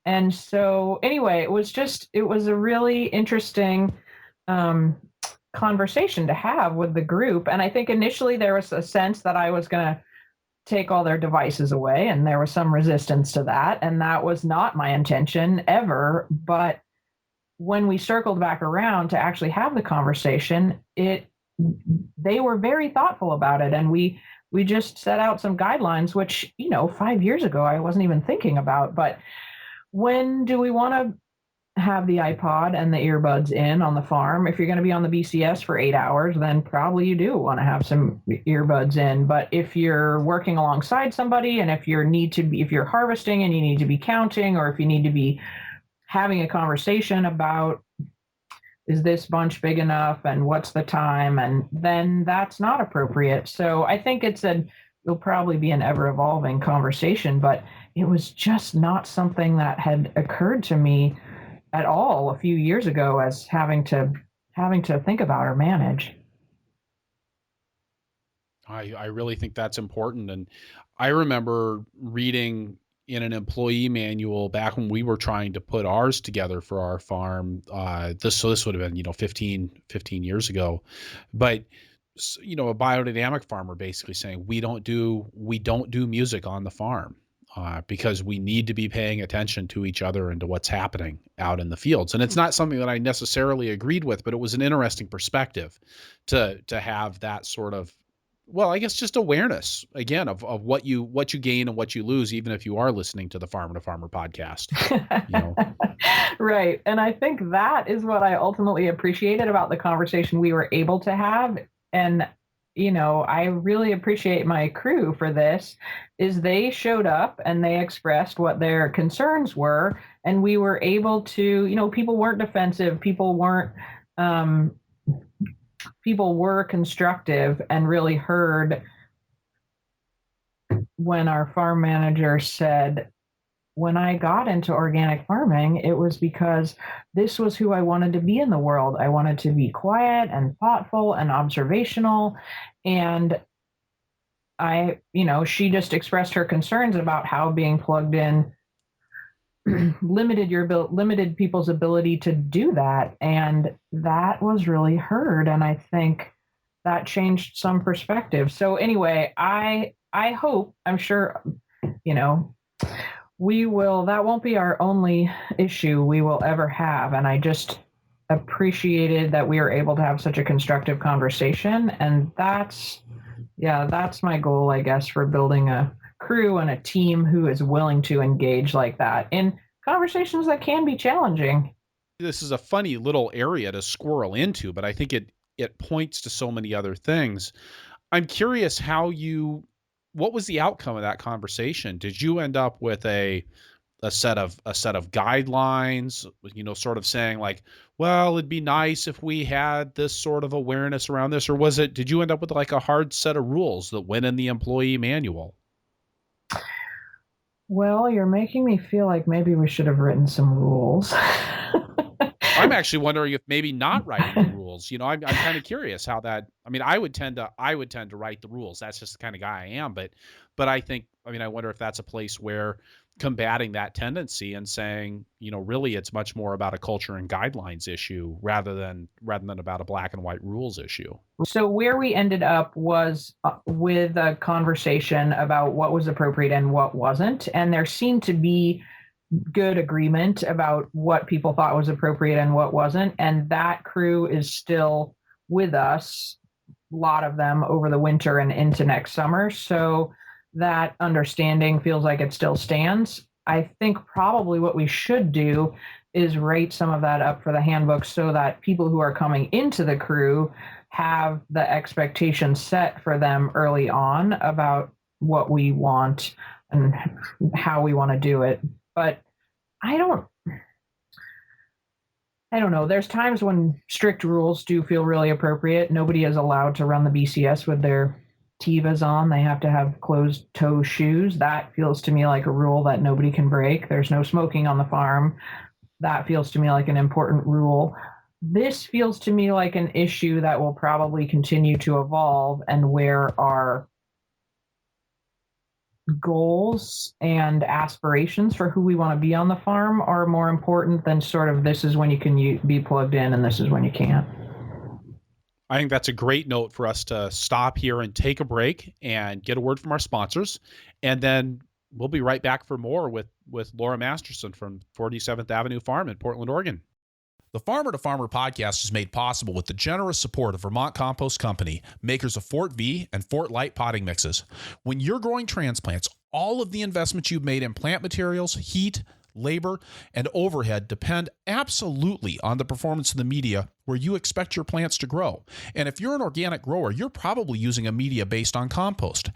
Speaker 2: And so, anyway, it was a really interesting um, conversation to have with the group. And I think initially there was a sense that I was going to take all their devices away, and there was some resistance to that. And that was not my intention ever. But when we circled back around to actually have the conversation, they were very thoughtful about it, and we just set out some guidelines, which 5 years ago I wasn't even thinking about. But when do we want to have the iPod and the earbuds in on the farm? If you're going to be on the BCS for 8 hours, then probably you do want to have some earbuds in. But if you're working alongside somebody, and if you're harvesting and you need to be counting, or if you need to be having a conversation about is this bunch big enough and what's the time, and then that's not appropriate. So I think it'll probably be an ever evolving conversation, but it was just not something that had occurred to me at all a few years ago as having to think about or manage.
Speaker 1: I really think that's important. And I remember reading in an employee manual back when we were trying to put ours together for our farm. This would have been, 15 years ago, but a biodynamic farmer basically saying we don't do music on the farm. Because we need to be paying attention to each other and to what's happening out in the fields. And it's not something that I necessarily agreed with, but it was an interesting perspective to have that sort of, well, I guess just awareness again of what you gain and what you lose, even if you are listening to the Farmer to Farmer podcast. You know,
Speaker 2: Right. And I think that is what I ultimately appreciated about the conversation we were able to have. And, I really appreciate my crew for this, is they showed up and they expressed what their concerns were. And we were able to, people weren't defensive. People weren't um, people were constructive and really heard when our farm manager said, when I got into organic farming, it was because this was who I wanted to be in the world. I wanted to be quiet and thoughtful and observational. And she just expressed her concerns about how being plugged in limited people's ability to do that. And that was really heard. And I think that changed some perspective. So anyway, I hope, I'm sure, you know, that won't be our only issue we will ever have. And I just appreciated that we were able to have such a constructive conversation. And that's my goal, I guess, for building a crew and a team who is willing to engage like that in conversations that can be challenging.
Speaker 1: This is a funny little area to squirrel into, but I think it points to so many other things. I'm curious what was the outcome of that conversation? Did you end up with a set of guidelines, sort of saying like, well, it'd be nice if we had this sort of awareness around this, or did you end up with like a hard set of rules that went in the employee manual?
Speaker 2: Well, you're making me feel like maybe we should have written some rules.
Speaker 1: I'm actually wondering if maybe not writing the rules. I'm kind of curious how that. I mean, I would tend to write the rules. That's just the kind of guy I am. But I wonder if that's a place where combating that tendency and saying, really, it's much more about a culture and guidelines issue rather than about a black and white rules issue.
Speaker 2: So where we ended up was with a conversation about what was appropriate and what wasn't, and there seemed to be good agreement about what people thought was appropriate and what wasn't. And that crew is still with us, a lot of them over the winter and into next summer. So that understanding feels like it still stands. I think probably what we should do is write some of that up for the handbook so that people who are coming into the crew have the expectations set for them early on about what we want and how we want to do it. But I don't know. There's times when strict rules do feel really appropriate. Nobody is allowed to run the BCS with their Tevas on. They have to have closed-toe shoes. That feels to me like a rule that nobody can break. There's no smoking on the farm. That feels to me like an important rule. This feels to me like an issue that will probably continue to evolve, and where our goals and aspirations for who we want to be on the farm are more important than sort of this is when you can be plugged in and this is when you can't.
Speaker 1: I think that's a great note for us to stop here and take a break and get a word from our sponsors. And then we'll be right back for more with Laura Masterson from 47th Avenue Farm in Portland, Oregon. The Farmer to Farmer podcast is made possible with the generous support of Vermont Compost Company, makers of Fort V and Fort Light potting mixes. When you're growing transplants, all of the investments you've made in plant materials, heat, labor, and overhead depend absolutely on the performance of the media where you expect your plants to grow. And if you're an organic grower, you're probably using a media based on compost.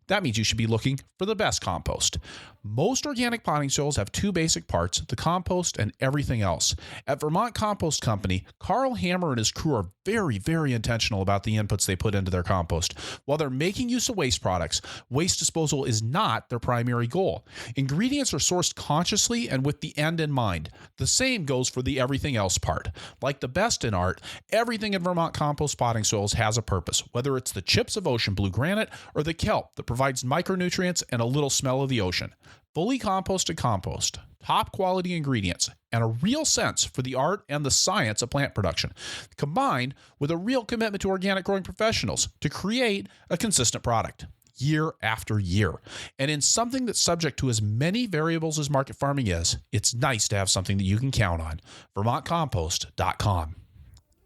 Speaker 1: That means you should be looking for the best compost. Most organic potting soils have two basic parts, the compost and everything else. At Vermont Compost Company, Carl Hammer and his crew are very, very intentional about the inputs they put into their compost. While they're making use of waste products, waste disposal is not their primary goal. Ingredients are sourced consciously and with the end in mind. The same goes for the everything else part. Like the best in art, everything in Vermont Compost potting soils has a purpose, whether it's the chips of ocean blue granite or the kelp that provides micronutrients and a little smell of the ocean. Fully composted compost, top quality ingredients, and a real sense for the art and the science of plant production, combined with a real commitment to organic growing professionals to create a consistent product year after year. And in something that's subject to as many variables as market farming is, it's nice to have something that you can count on. VermontCompost.com.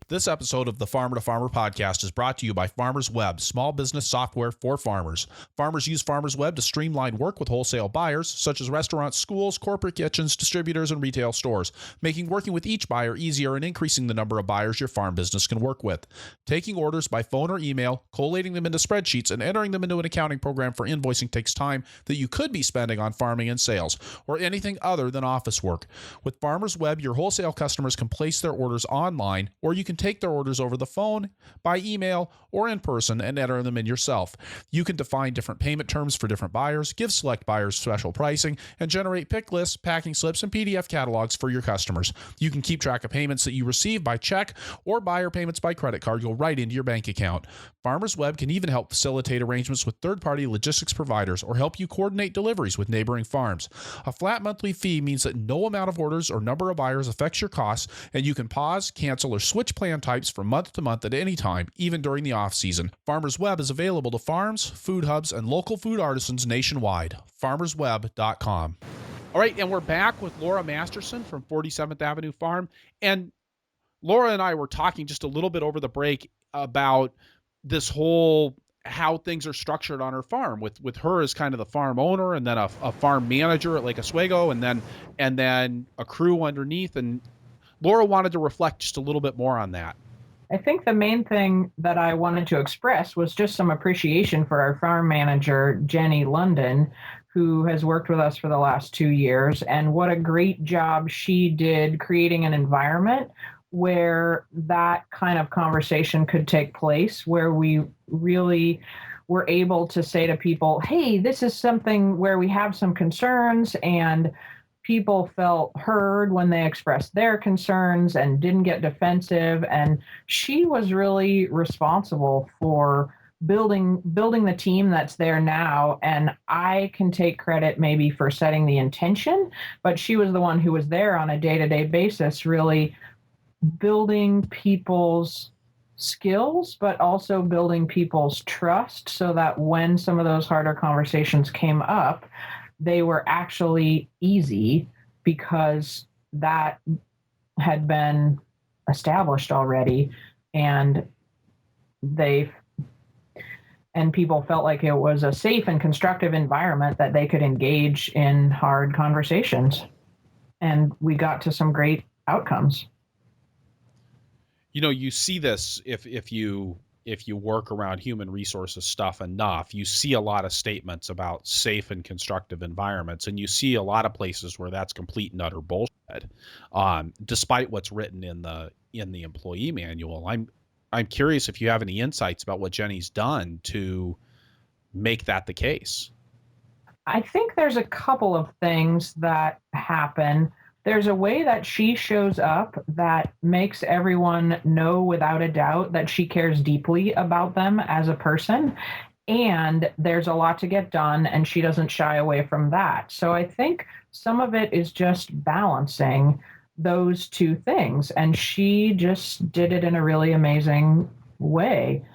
Speaker 1: This episode of the Farmer to Farmer podcast is brought to you by Farmers Web, small business software for farmers. Farmers use Farmers Web to streamline work with wholesale buyers, such as restaurants, schools, corporate kitchens, distributors, and retail stores, making working with each buyer easier and increasing the number of buyers your farm business can work with. Taking orders by phone or email, collating them into spreadsheets, and entering them into an accounting program for invoicing takes time that you could be spending on farming and sales, or anything other than office work. With Farmers Web, your wholesale customers can place their orders online, or you can can take their orders over the phone, by email, or in person and enter them in yourself. You can define different payment terms for different buyers, give select buyers special pricing, and generate pick lists, packing slips, and PDF catalogs for your customers. You can keep track of payments that you receive by check or buyer payments by credit card go right into your bank account. Farmers Web can even help facilitate arrangements with third-party logistics providers or help you coordinate deliveries with neighboring farms. A flat monthly fee means that no amount of orders or number of buyers affects your costs, and you can pause, cancel, or switch plan types from month to month at any time, even during the off-season. Farmers Web is available to farms, food hubs, and local food artisans nationwide. FarmersWeb.com. All right, and we're back with Laura Masterson from 47th Avenue Farm. And Laura and I were talking just a little bit over the break about this whole how things are structured on her farm with her as kind of the farm owner and then a farm manager at Lake Oswego and then a crew underneath. And Laura wanted to reflect just a little bit more on that.
Speaker 2: I think the main thing that I wanted to express was just some appreciation for our farm manager, Jenny London, who has worked with us for the last 2 years, and what a great job she did creating an environment where that kind of conversation could take place, where we really were able to say to people, hey, this is something where we have some concerns, and people felt heard when they expressed their concerns and didn't get defensive. And she was really responsible for building the team that's there now. And I can take credit maybe for setting the intention, but she was the one who was there on a day-to-day basis, really building people's skills, but also building people's trust so that when some of those harder conversations came up, they were actually easy because that had been established already, and people felt like it was a safe and constructive environment that they could engage in hard conversations. And we got to some great outcomes.
Speaker 1: You know, you see this if you work around human resources stuff enough, you see a lot of statements about safe and constructive environments, and you see a lot of places where that's complete and utter bullshit, despite what's written in the employee manual. I'm curious if you have any insights about what Jenny's done to make that the case.
Speaker 2: I think there's a couple of things that happen. There's a way that she shows up that makes everyone know without a doubt that she cares deeply about them as a person. And there's a lot to get done, and she doesn't shy away from that. So I think some of it is just balancing those two things. And she just did it in a really amazing way.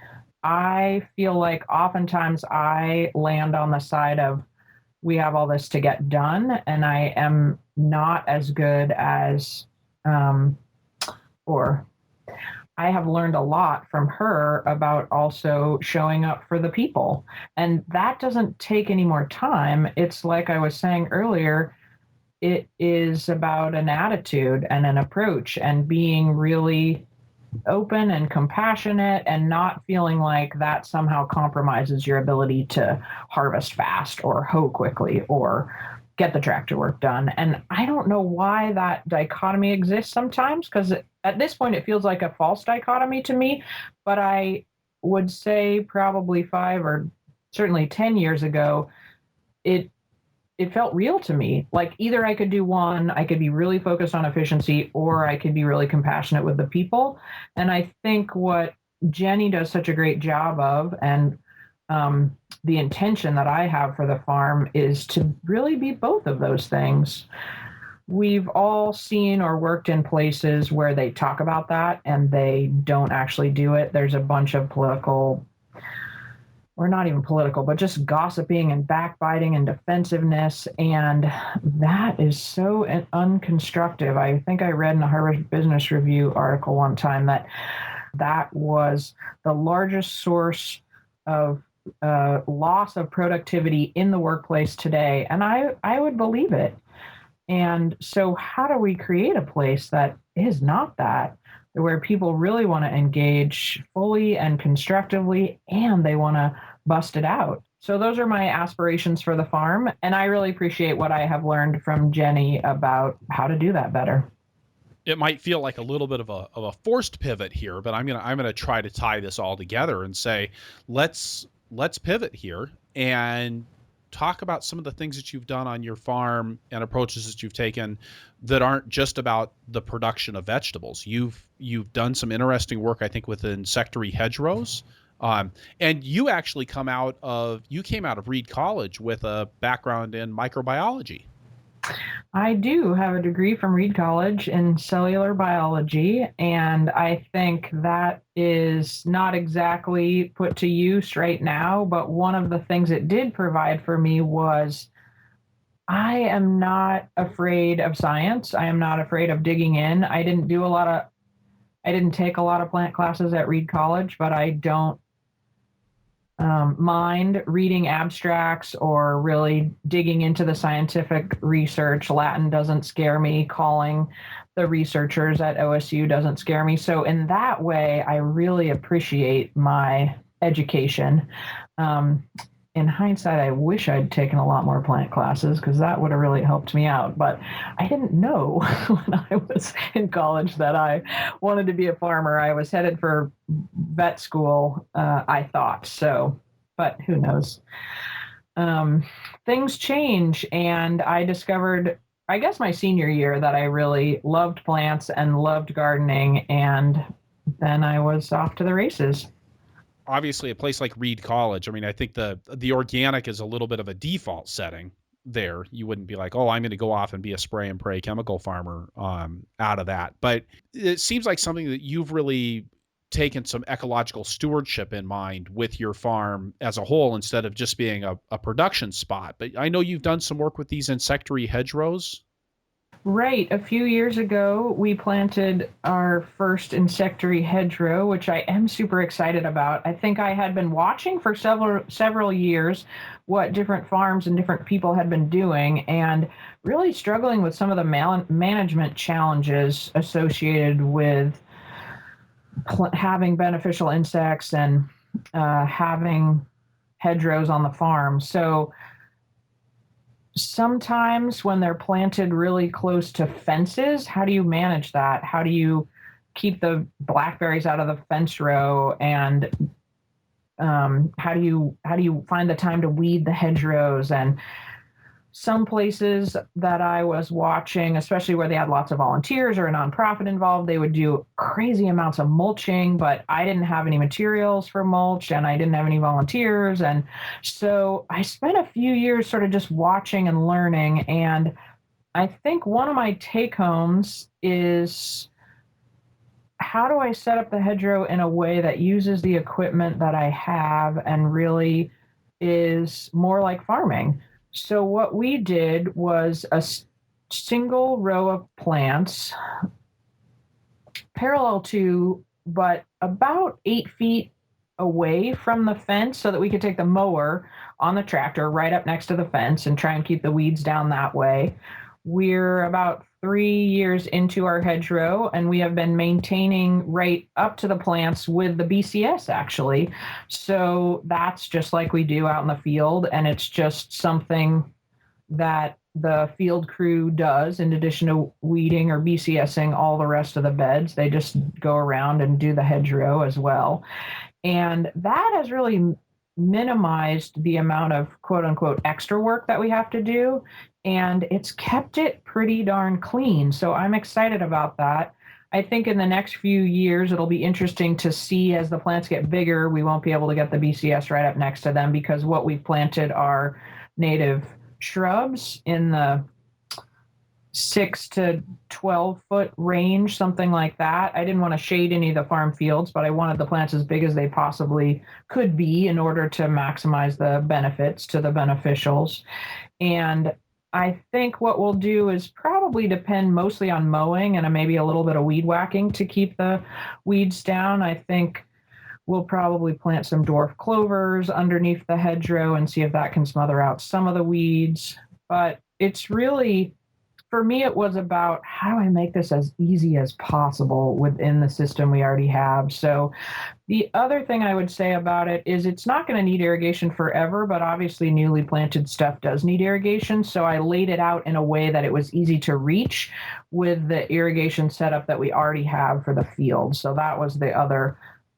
Speaker 2: I feel like oftentimes I land on the side of, we have all this to get done, and I am not as good as, or I have learned a lot from her about also showing up for the people. And that doesn't take any more time. It's like I was saying earlier, it is about an attitude and an approach and being really open and compassionate and not feeling like that somehow compromises your ability to harvest fast or hoe quickly or get the tractor work done. And I don't know why that dichotomy exists sometimes, because at this point it feels like a false dichotomy to me. But I would say probably 5 or certainly 10 years ago, it felt real to me. Like either I could do one, I could be really focused on efficiency, or I could be really compassionate with the people. And I think what Jenny does such a great job of, and the intention that I have for the farm, is to really be both of those things. We've all seen or worked in places where they talk about that and they don't actually do it. There's a bunch of political, or not even political, but just gossiping and backbiting and defensiveness. And that is so unconstructive. I think I read in a Harvard Business Review article one time that was the largest source of loss of productivity in the workplace today. And I would believe it. And so how do we create a place that is not that, where people really want to engage fully and constructively, and they want to bust it out? So those are my aspirations for the farm. And I really appreciate what I have learned from Jenny about how to do that better.
Speaker 1: It might feel like a little bit of a forced pivot here, but I'm gonna try to tie this all together and say let's pivot here and talk about some of the things that you've done on your farm and approaches that you've taken that aren't just about the production of vegetables. You've done some interesting work, I think, with insectary hedgerows. And you actually came out of Reed College with a background in microbiology.
Speaker 2: I do have a degree from Reed College in cellular biology, and I think that is not exactly put to use right now. But one of the things it did provide for me was I am not afraid of science. I am not afraid of digging in. I didn't take a lot of plant classes at Reed College, but I don't mind reading abstracts or really digging into the scientific research. Latin doesn't scare me. Calling the researchers at OSU doesn't scare me. So, in that way, I really appreciate my education. Um, in hindsight, I wish I'd taken a lot more plant classes because that would have really helped me out. But I didn't know when I was in college that I wanted to be a farmer. I was headed for vet school, I thought. So, but who knows? Um, Things change, and I discovered, I guess, my senior year that I really loved plants and loved gardening. And then I was off to the races.
Speaker 1: Obviously, a place like Reed College, I mean, I think the organic is a little bit of a default setting there. You wouldn't be like, oh, I'm going to go off and be a spray and pray chemical farmer out of that. But it seems like something that you've really taken some ecological stewardship in mind with your farm as a whole instead of just being a production spot. But I know you've done some work with these insectary hedgerows.
Speaker 2: Right. A few years ago, we planted our first insectary hedgerow, which I am super excited about. I think I had been watching for several years what different farms and different people had been doing, and really struggling with some of the management challenges associated with having beneficial insects and having hedgerows on the farm. So sometimes when they're planted really close to fences, how do you manage that? How do you keep the blackberries out of the fence row? And how do you find the time to weed the hedgerows? And some places that I was watching, especially where they had lots of volunteers or a nonprofit involved, they would do crazy amounts of mulching, but I didn't have any materials for mulch and I didn't have any volunteers. And so I spent a few years sort of just watching and learning. And I think one of my take homes is, how do I set up the hedgerow in a way that uses the equipment that I have and really is more like farming? So, what we did was a single row of plants parallel to, but about 8 feet away from the fence so that we could take the mower on the tractor right up next to the fence and try and keep the weeds down that way. We're about 3 years into our hedgerow, and we have been maintaining right up to the plants with the BCS actually. So that's just like we do out in the field, and it's just something that the field crew does in addition to weeding or BCSing all the rest of the beds. They just go around and do the hedgerow as well. And that has really minimized the amount of quote unquote extra work that we have to do. And it's kept it pretty darn clean. So I'm excited about that. I think in the next few years, it'll be interesting to see as the plants get bigger, we won't be able to get the BCS right up next to them because what we've planted are native shrubs in the 6 to 12 foot range, something like that. I didn't want to shade any of the farm fields, but I wanted the plants as big as they possibly could be in order to maximize the benefits to the beneficials. And I think what we'll do is probably depend mostly on mowing and maybe a little bit of weed whacking to keep the weeds down. I think we'll probably plant some dwarf clovers underneath the hedgerow and see if that can smother out some of the weeds. But it's really for me, it was about how do I make this as easy as possible within the system we already have. So the other thing I would say about it is it's not going to need irrigation forever, but obviously newly planted stuff does need irrigation. So I laid it out in a way that it was easy to reach with the irrigation setup that we already have for the field. So that was the other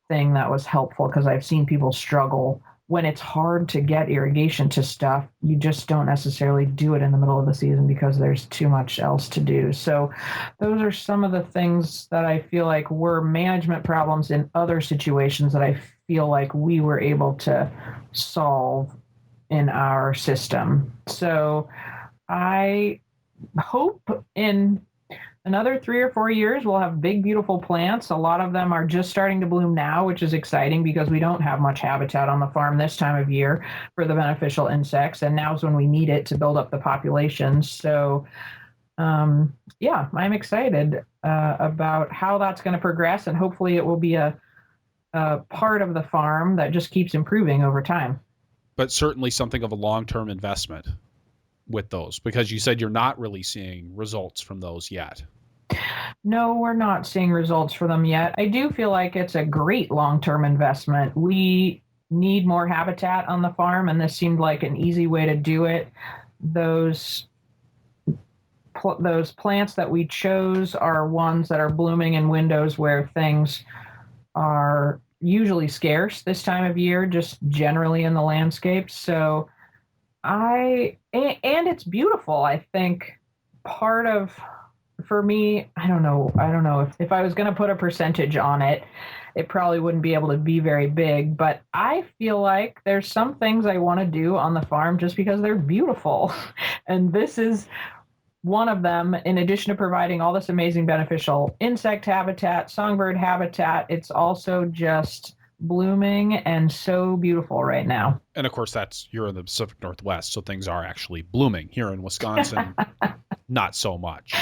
Speaker 2: thing that was helpful because I've seen people struggle when it's hard to get irrigation to stuff. You just don't necessarily do it in the middle of the season because there's too much else to do. So those are some of the things that I feel like were management problems in other situations that I feel like we were able to solve in our system. So I hope in another 3 or 4 years, we'll have big, beautiful plants. A lot of them are just starting to bloom now, which is exciting because we don't have much habitat on the farm this time of year for the beneficial insects. And now's when we need it to build up the populations. So, yeah, I'm excited about how that's going to progress. And hopefully it will be a part of the farm that just keeps improving over time.
Speaker 1: But certainly something of a long-term investment with those, because you said you're not really seeing results from those yet.
Speaker 2: No, we're not seeing results for them yet. I do feel like it's a great long-term investment. We need more habitat on the farm, and this seemed like an easy way to do it. Those plants that we chose are ones that are blooming in windows where things are usually scarce this time of year, just generally in the landscape. So and it's beautiful. I think part of, for me, I don't know if I was going to put a percentage on it, it probably wouldn't be able to be very big, but I feel like there's some things I want to do on the farm just because they're beautiful. And this is one of them. In addition to providing all this amazing beneficial insect habitat, songbird habitat, it's also just blooming and so beautiful right now.
Speaker 1: And of course, you're in the Pacific Northwest, so things are actually blooming. Here in Wisconsin, not so much.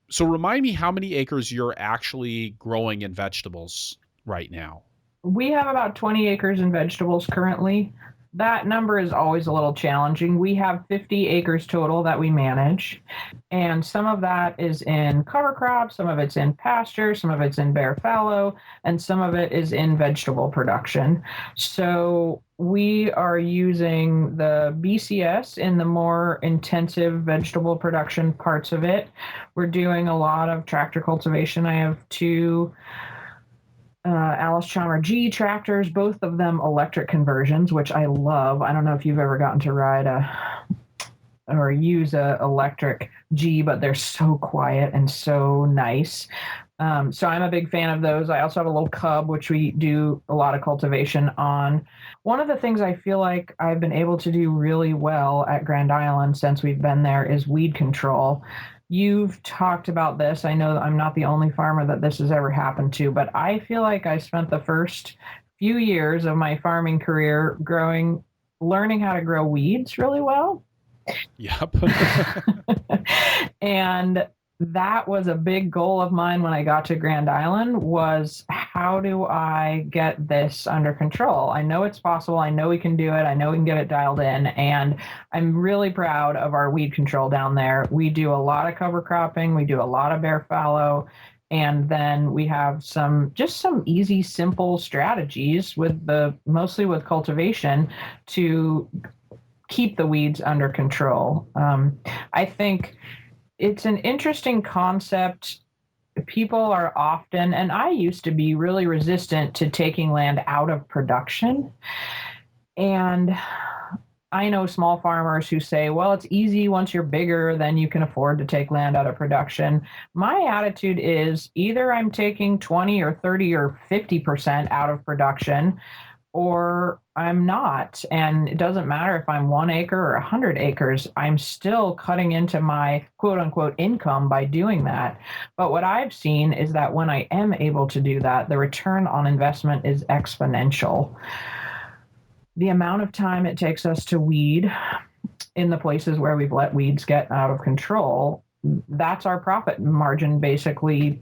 Speaker 1: So remind me how many acres you're actually growing in vegetables right now.
Speaker 2: We have about 20 acres in vegetables currently. That number is always a little challenging. We have 50 acres total that we manage, and some of that is in cover crops, some of it's in pasture, some of it's in bare fallow, and some of it is in vegetable production. So we are using the BCS in the more intensive vegetable production parts of it. We're doing a lot of tractor cultivation. I have two Alice Chalmer G tractors, both of them electric conversions, which I love. I don't know if you've ever gotten to ride or use a electric G, but they're so quiet and so nice. So I'm a big fan of those. I also have a little cub, which we do a lot of cultivation on. One of the things I feel like I've been able to do really well at Grand Island since we've been there is weed control. You've talked about this. I know I'm not the only farmer that this has ever happened to, but I feel like I spent the first few years of my farming career learning how to grow weeds really well.
Speaker 1: Yep.
Speaker 2: And that was a big goal of mine when I got to Grand Island was how do I get this under control? I know it's possible. I know we can do it. I know we can get it dialed in. And I'm really proud of our weed control down there. We do a lot of cover cropping. We do a lot of bare fallow. And then we have some easy, simple strategies mostly with cultivation to keep the weeds under control. I think it's an interesting concept. People are often, and I used to be really resistant to taking land out of production. And I know small farmers who say, well, it's easy once you're bigger, then you can afford to take land out of production. My attitude is either I'm taking 20 or 30 or 50% out of production, or I'm not. And it doesn't matter if I'm 1 acre or 100 acres, I'm still cutting into my quote unquote income by doing that. But what I've seen is that when I am able to do that, the return on investment is exponential. The amount of time it takes us to weed in the places where we've let weeds get out of control, that's our profit margin basically,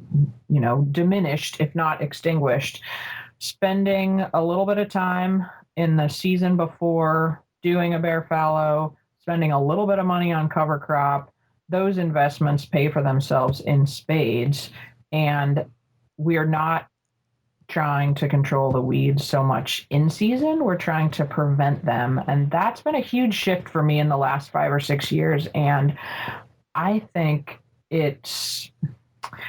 Speaker 2: diminished, if not extinguished. Spending a little bit of time in the season before doing a bare fallow, spending a little bit of money on cover crop, those investments pay for themselves in spades, and we are not trying to control the weeds so much in season. We're trying to prevent them. And that's been a huge shift for me in the last 5 or 6 years. And I think it's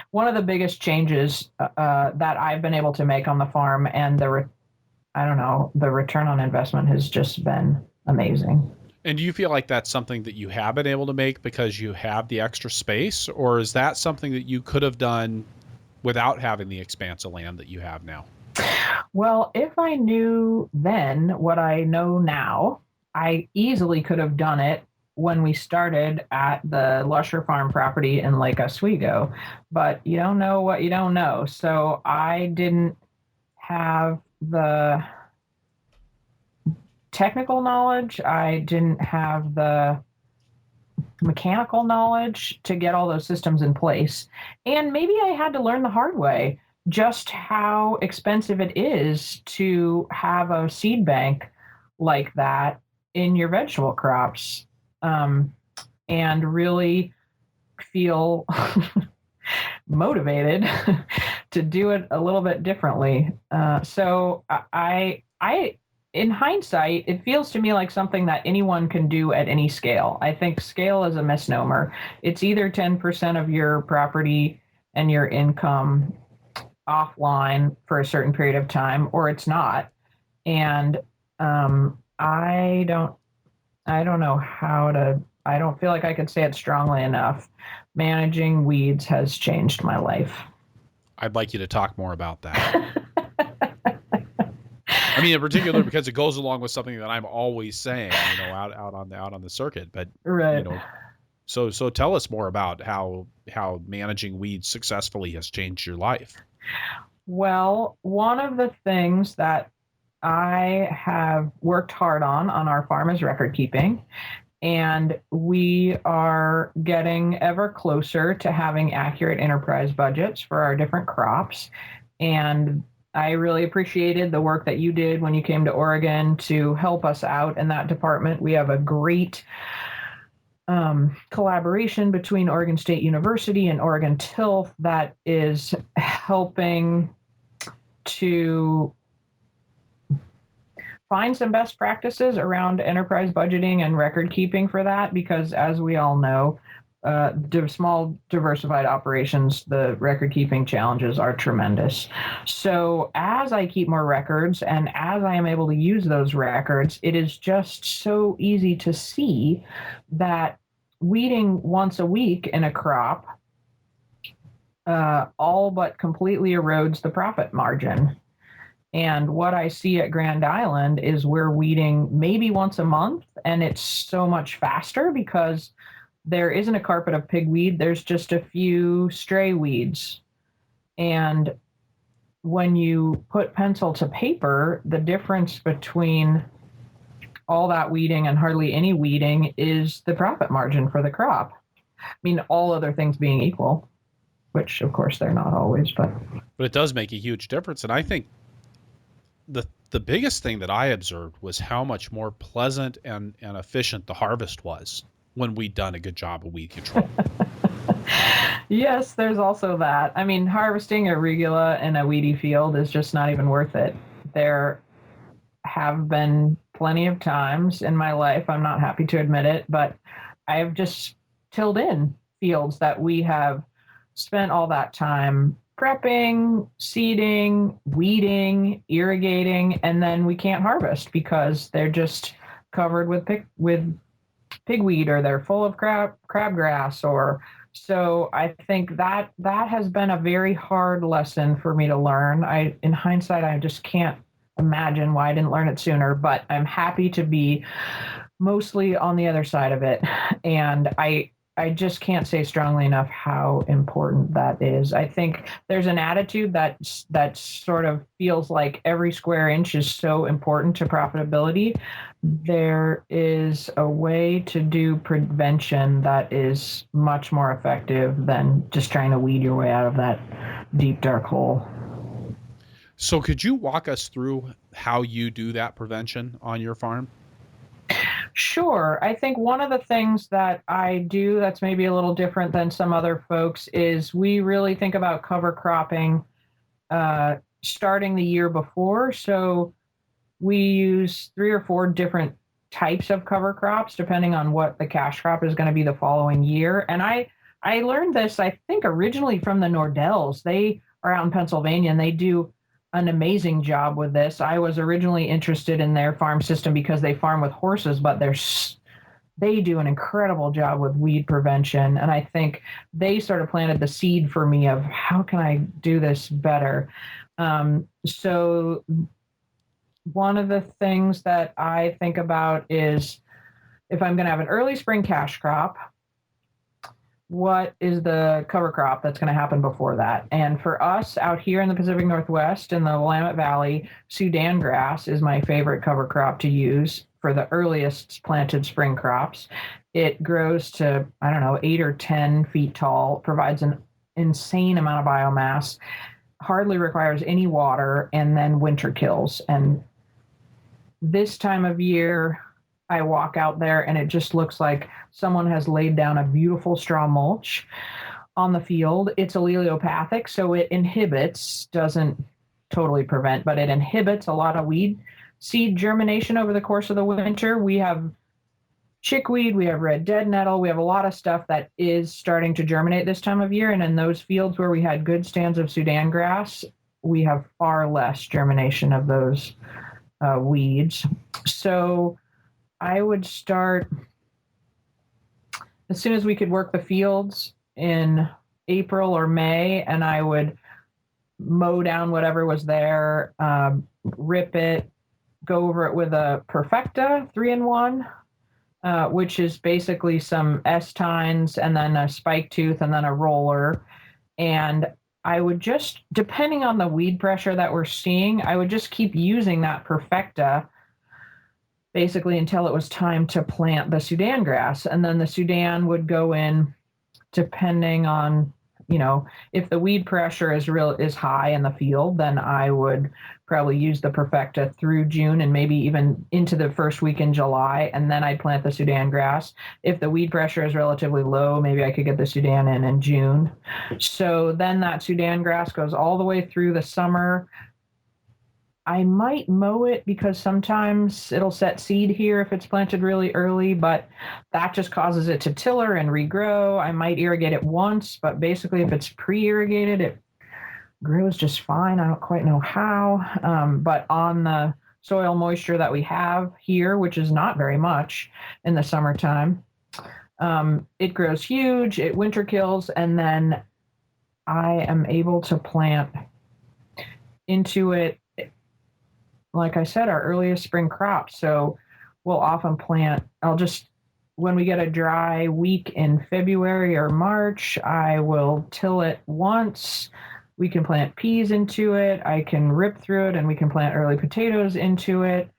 Speaker 2: one of the biggest changes that I've been able to make on the farm. And the return on investment has just been amazing.
Speaker 1: And do you feel like that's something that you have been able to make because you have the extra space, or is that something that you could have done without having the expanse of land that you have now?
Speaker 2: Well, if I knew then what I know now, I easily could have done it when we started at the Lusher Farm property in Lake Oswego. But you don't know what you don't know. So I didn't have the technical knowledge, I didn't have the mechanical knowledge to get all those systems in place. And maybe I had to learn the hard way just how expensive it is to have a seed bank like that in your vegetable crops, and really feel motivated to do it a little bit differently. So in hindsight, it feels to me like something that anyone can do at any scale. I think scale is a misnomer. It's either 10% of your property and your income offline for a certain period of time, or it's not. And I don't know how to. I don't feel like I could say it strongly enough. Managing weeds has changed my life.
Speaker 1: I'd like you to talk more about that. I mean, in particular, because it goes along with something that I'm always saying, out on the circuit. But
Speaker 2: right.
Speaker 1: So tell us more about how managing weeds successfully has changed your life.
Speaker 2: Well, one of the things that I have worked hard on our farm is record keeping. And we are getting ever closer to having accurate enterprise budgets for our different crops. And I really appreciated the work that you did when you came to Oregon to help us out in that department. We have a great collaboration between Oregon State University and Oregon TILF that is helping to find some best practices around enterprise budgeting and record keeping for that, because as we all know, small diversified operations, the record keeping challenges are tremendous. So as I keep more records and as I am able to use those records, it is just so easy to see that weeding once a week in a crop all but completely erodes the profit margin. And what I see at Grand Island is we're weeding maybe once a month, and it's so much faster because there isn't a carpet of pigweed. There's just a few stray weeds. And when you put pencil to paper, the difference between all that weeding and hardly any weeding is the profit margin for the crop. I mean, all other things being equal, which of course they're not always, but
Speaker 1: it does make a huge difference. And I think the biggest thing that I observed was how much more pleasant and efficient the harvest was when we'd done a good job of weed control.
Speaker 2: Yes, there's also that. I mean, harvesting arugula in a weedy field is just not even worth it. There have been plenty of times in my life, I'm not happy to admit it, but I've just tilled in fields that we have spent all that time prepping, seeding, weeding, irrigating, and then we can't harvest because they're just covered with pigweed, or they're full of crabgrass. Or so I think that has been a very hard lesson for me to learn. In hindsight, I just can't imagine why I didn't learn it sooner, but I'm happy to be mostly on the other side of it. And I just can't say strongly enough how important that is. I think there's an attitude that sort of feels like every square inch is so important to profitability. There is a way to do prevention that is much more effective than just trying to weed your way out of that deep, dark hole.
Speaker 1: So could you walk us through how you do that prevention on your farm?
Speaker 2: Sure. I think one of the things that I do that's maybe a little different than some other folks is we really think about cover cropping starting the year before. So we use 3 or 4 different types of cover crops depending on what the cash crop is going to be the following year. And I learned this, I think, originally from the Nordells. They are out in Pennsylvania and they do an amazing job with this. I was originally interested in their farm system because they farm with horses, but they do an incredible job with weed prevention. And I think they sort of planted the seed for me of how can I do this better. So one of the things that I think about is if I'm going to have an early spring cash crop, what is the cover crop that's going to happen before that? And for us out here in the Pacific Northwest in the Willamette Valley, Sudan grass is my favorite cover crop to use for the earliest planted spring crops. It grows to, I don't know, 8 or 10 feet tall, provides an insane amount of biomass, hardly requires any water, and then winter kills. And this time of year, I walk out there and it just looks like someone has laid down a beautiful straw mulch on the field. It's allelopathic, so it inhibits, doesn't totally prevent, but it inhibits a lot of weed seed germination over the course of the winter. We have chickweed, we have red dead nettle, we have a lot of stuff that is starting to germinate this time of year. And in those fields where we had good stands of Sudan grass, we have far less germination of those weeds. So I would start as soon as we could work the fields in April or May, and I would mow down whatever was there, rip it, go over it with a Perfecta 3-in-1, which is basically some S-tines and then a spike tooth and then a roller. And I would just, depending on the weed pressure that we're seeing, I would just keep using that Perfecta basically until it was time to plant the Sudan grass. And then the Sudan would go in depending on, if the weed pressure is high in the field, then I would probably use the Perfecta through June and maybe even into the first week in July, and then I'd plant the Sudan grass. If the weed pressure is relatively low, maybe I could get the Sudan in June. So then that Sudan grass goes all the way through the summer. I might mow it because sometimes it'll set seed here if it's planted really early, but that just causes it to tiller and regrow. I might irrigate it once, but basically if it's pre-irrigated, it grows just fine. I don't quite know how, but on the soil moisture that we have here, which is not very much in the summertime, it grows huge, it winter kills, and then I am able to plant into it, like I said, our earliest spring crop. So we'll often plant, when we get a dry week in February or March, I will till it once. We can plant peas into it. I can rip through it and we can plant early potatoes into it.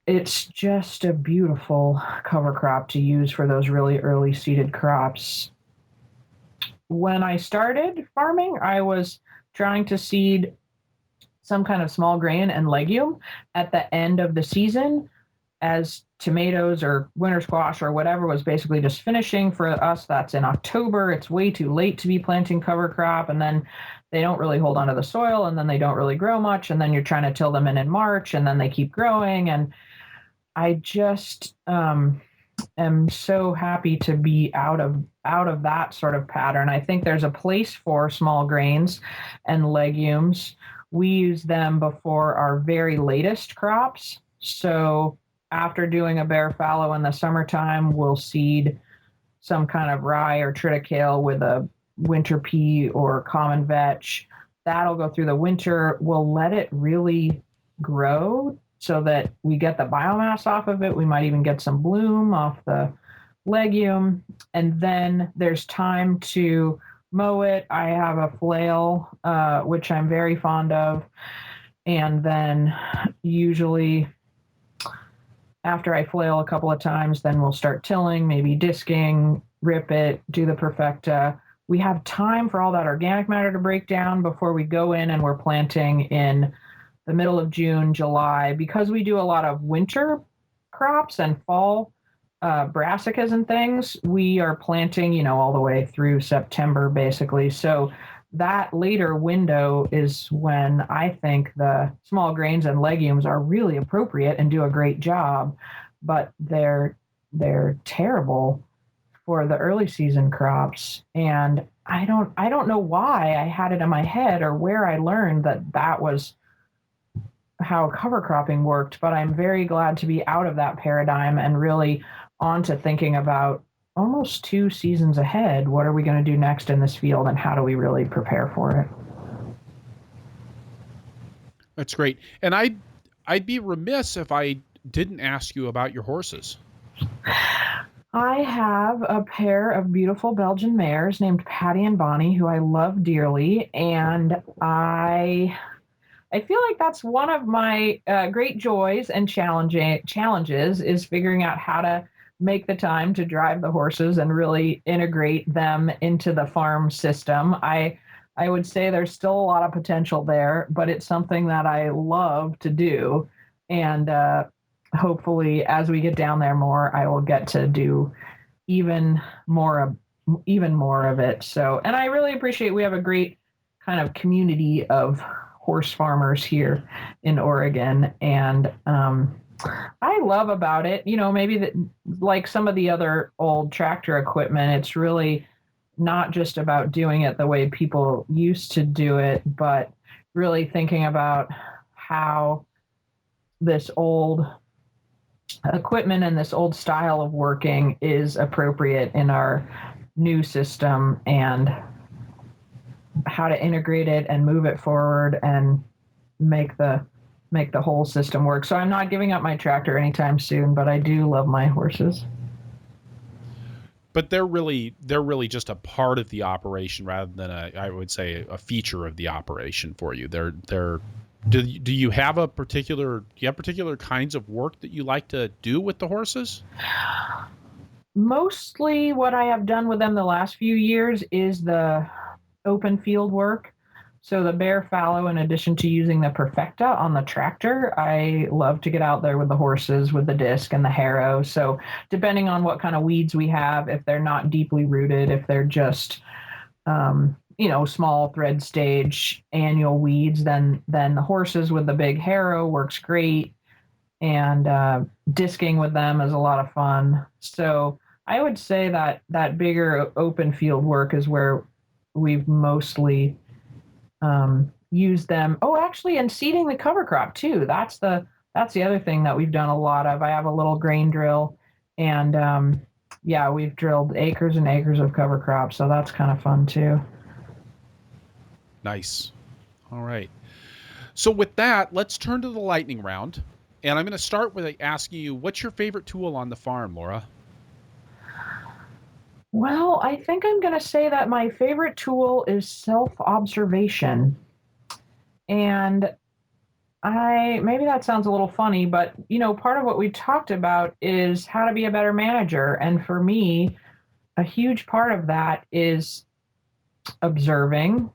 Speaker 2: It's just a beautiful cover crop to use for those really early seeded crops. When I started farming, I was trying to seed some kind of small grain and legume at the end of the season, as tomatoes or winter squash or whatever was basically just finishing. For us, that's in October. It's way too late to be planting cover crop, and then they don't really hold onto the soil, and then they don't really grow much, and then you're trying to till them in March, and then they keep growing. And I just am so happy to be out of that sort of pattern. I think there's a place for small grains and legumes. We use them before our very latest crops. So after doing a bare fallow in the summertime, we'll seed some kind of rye or triticale with a winter pea or common vetch. That'll go through the winter. We'll let it really grow so that we get the biomass off of it. We might even get some bloom off the legume. And then there's time to mow it. I have a flail, which I'm very fond of. And then usually after I flail a couple of times, then we'll start tilling, maybe disking, rip it, do the Perfecta. We have time for all that organic matter to break down before we go in and we're planting in the middle of June, July. Because we do a lot of winter crops and fall brassicas and things, we are planting, all the way through September, basically. So that later window is when I think the small grains and legumes are really appropriate and do a great job, but they're terrible for the early season crops. And I don't know why I had it in my head or where I learned that was how cover cropping worked, but I'm very glad to be out of that paradigm and really on to thinking about almost 2 seasons ahead. What are we going to do next in this field, and how do we really prepare for it?
Speaker 1: That's great. And I'd be remiss if I didn't ask you about your horses.
Speaker 2: I have a pair of beautiful Belgian mares named Patty and Bonnie, who I love dearly, and I feel like that's one of my great joys and challenges is figuring out how to make the time to drive the horses and really integrate them into the farm system. I would say there's still a lot of potential there, but it's something that I love to do, and hopefully, as we get down there more, I will get to do even more of even more of it. So, and I really appreciate we have a great kind of community of horse farmers here in Oregon, and I love about it, maybe that, like some of the other old tractor equipment, it's really not just about doing it the way people used to do it, but really thinking about how this old equipment and this old style of working is appropriate in our new system, and how to integrate it and move it forward and make the whole system work. So I'm not giving up my tractor anytime soon, but I do love my horses.
Speaker 1: But they're really just a part of the operation rather than I would say a feature of the operation for you. Do you have particular kinds of work that you like to do with the horses?
Speaker 2: Mostly what I have done with them the last few years is the open field work. So the bare fallow, in addition to using the Perfecta on the tractor, I love to get out there with the horses with the disc and the harrow. So depending on what kind of weeds we have, if they're not deeply rooted, if they're just small thread stage annual weeds, then the horses with the big harrow works great, and disking with them is a lot of fun. So I would say that bigger open field work is where we've mostly used them. Oh, actually, and seeding the cover crop too. That's the other thing that we've done a lot of. I have a little grain drill, and we've drilled acres and acres of cover crop, so that's kind of fun too.
Speaker 1: Nice. All right. So with that, let's turn to the lightning round, and I'm going to start with asking you, what's your favorite tool on the farm, Laura?
Speaker 2: Well, I think I'm going to say that my favorite tool is self-observation. And maybe that sounds a little funny, but part of what we talked about is how to be a better manager. And for me, a huge part of that is observing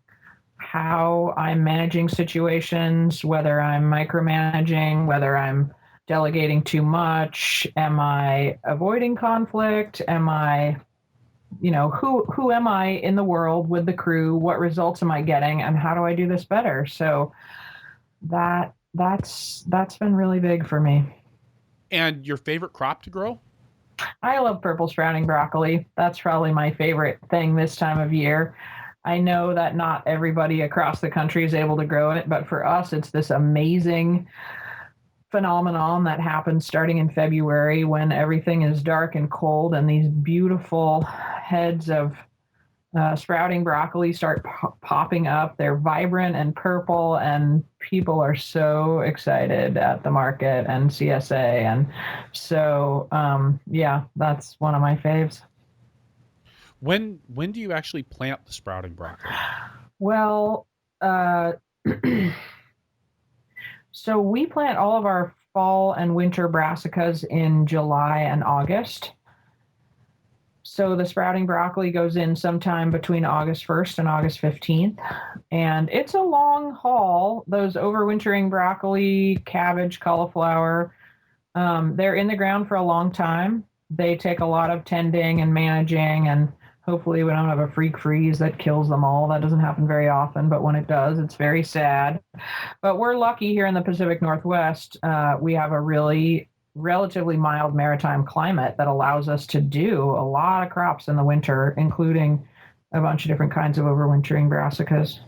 Speaker 2: how I'm managing situations, whether I'm micromanaging, whether I'm delegating too much, am I avoiding conflict, am I who am I in the world with the crew? What results am I getting, and how do I do this better? So that's been really big for me.
Speaker 1: And your favorite crop to grow?
Speaker 2: I love purple sprouting broccoli. That's probably my favorite thing this time of year. I know that not everybody across the country is able to grow it, but for us, it's this amazing phenomenon that happens starting in February when everything is dark and cold, and these beautiful heads of sprouting broccoli start popping up. They're vibrant and purple, and people are so excited at the market and CSA. And so, that's one of my faves.
Speaker 1: When do you actually plant the sprouting broccoli?
Speaker 2: Well, so we plant all of our fall and winter brassicas in July and August. So the sprouting broccoli goes in sometime between August 1st and August 15th. And it's a long haul. Those overwintering broccoli, cabbage, cauliflower, They're in the ground for a long time. They take a lot of tending and managing, and hopefully we don't have a freak freeze that kills them all. That doesn't happen very often, but when it does, it's very sad. But we're lucky here in the Pacific Northwest. We have a really relatively mild maritime climate that allows us to do a lot of crops in the winter, including a bunch of different kinds of overwintering brassicas.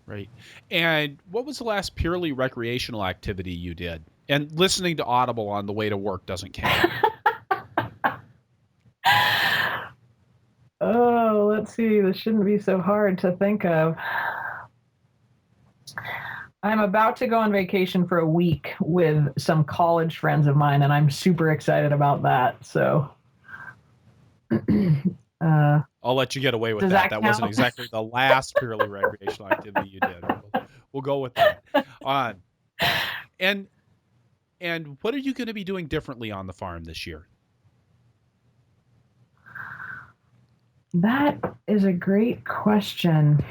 Speaker 1: Right. And what was the last purely recreational activity you did? And listening to Audible on the way to work doesn't count.
Speaker 2: Oh, let's see. This shouldn't be so hard to think of. I'm about to go on vacation for a week with some college friends of mine, and I'm super excited about that. So,
Speaker 1: I'll let you get away with that. That wasn't exactly the last purely recreational activity you did. We'll go with that. And what are you going to be doing differently on the farm this year?
Speaker 2: That is a great question.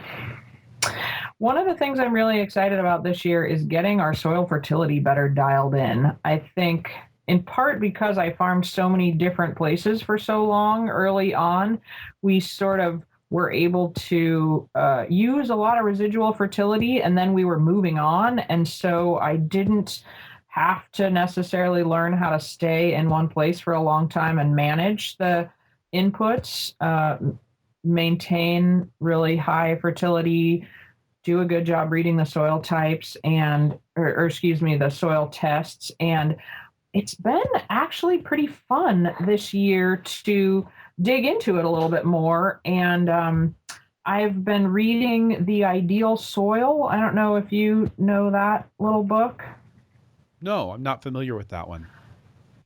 Speaker 2: One of the things I'm really excited about this year is getting our soil fertility better dialed in. I think in part because I farmed so many different places for so long early on, we sort of were able to use a lot of residual fertility, and then we were moving on. And so I didn't have to necessarily learn how to stay in one place for a long time and manage the inputs, maintain really high fertility, do a good job reading the soil types or excuse me, the soil tests. And it's been actually pretty fun this year to dig into it a little bit more. And I've been reading The Ideal Soil. I don't know if you know that little book.
Speaker 1: No, I'm not familiar with that one.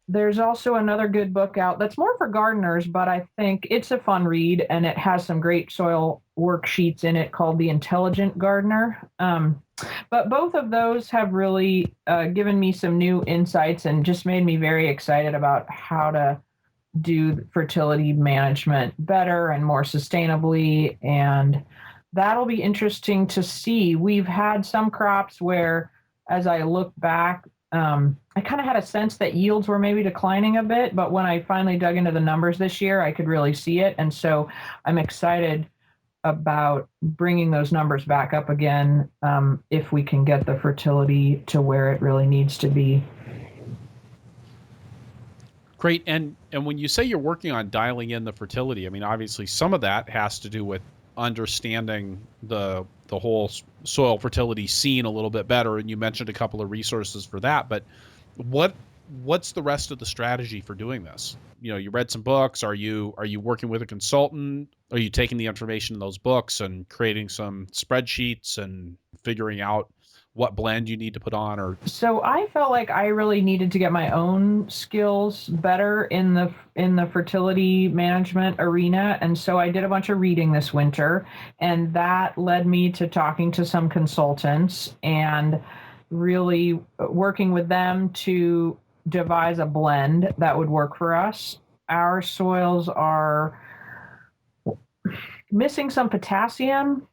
Speaker 2: There's also another good book out that's more for gardeners, but I think it's a fun read and it has some great soil worksheets in it called The Intelligent Gardener. But both of those have really given me some new insights and just made me very excited about how to do fertility management better and more sustainably. And that'll be interesting to see. We've had some crops where, as I look back, I kind of had a sense that yields were maybe declining a bit, but when I finally dug into the numbers this year, I could really see it. And so I'm excited about bringing those numbers back up again if we can get the fertility to where it really needs to be.
Speaker 1: Great. And when you say you're working on dialing in the fertility, I mean, obviously some of that has to do with understanding the whole soil fertility scene a little bit better. And you mentioned a couple of resources for that, but what's the rest of the strategy for doing this? You know, you read some books. Are you working with a consultant? Are you taking the information in those books and creating some spreadsheets and figuring out what blend you need to put on? Or
Speaker 2: so I felt like I really needed to get my own skills better in the fertility management arena, and so I did a bunch of reading this winter, and that led me to talking to some consultants and really working with them to devise a blend that would work for us. Our soils are missing some potassium.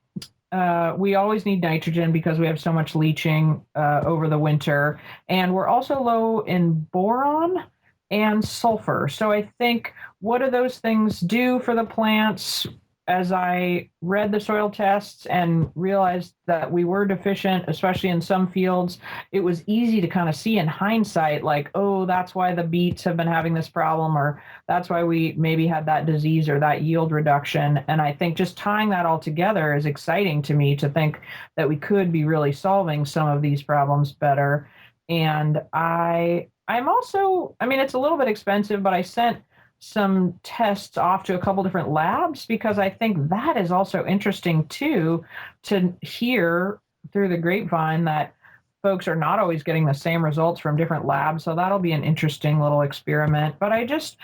Speaker 2: We always need nitrogen because we have so much leaching over the winter. And we're also low in boron and sulfur. So I think, what do those things do for the plants? As I read the soil tests and realized that we were deficient, especially in some fields, it was easy to kind of see in hindsight, like, oh, that's why the beets have been having this problem, or that's why we maybe had that disease or that yield reduction. And I think just tying that all together is exciting to me, to think that we could be really solving some of these problems better. And I'm also, I mean, it's a little bit expensive, but I sent some tests off to a couple different labs because I think that is also interesting too, to hear through the grapevine that folks are not always getting the same results from different labs. So that'll be an interesting little experiment. But I just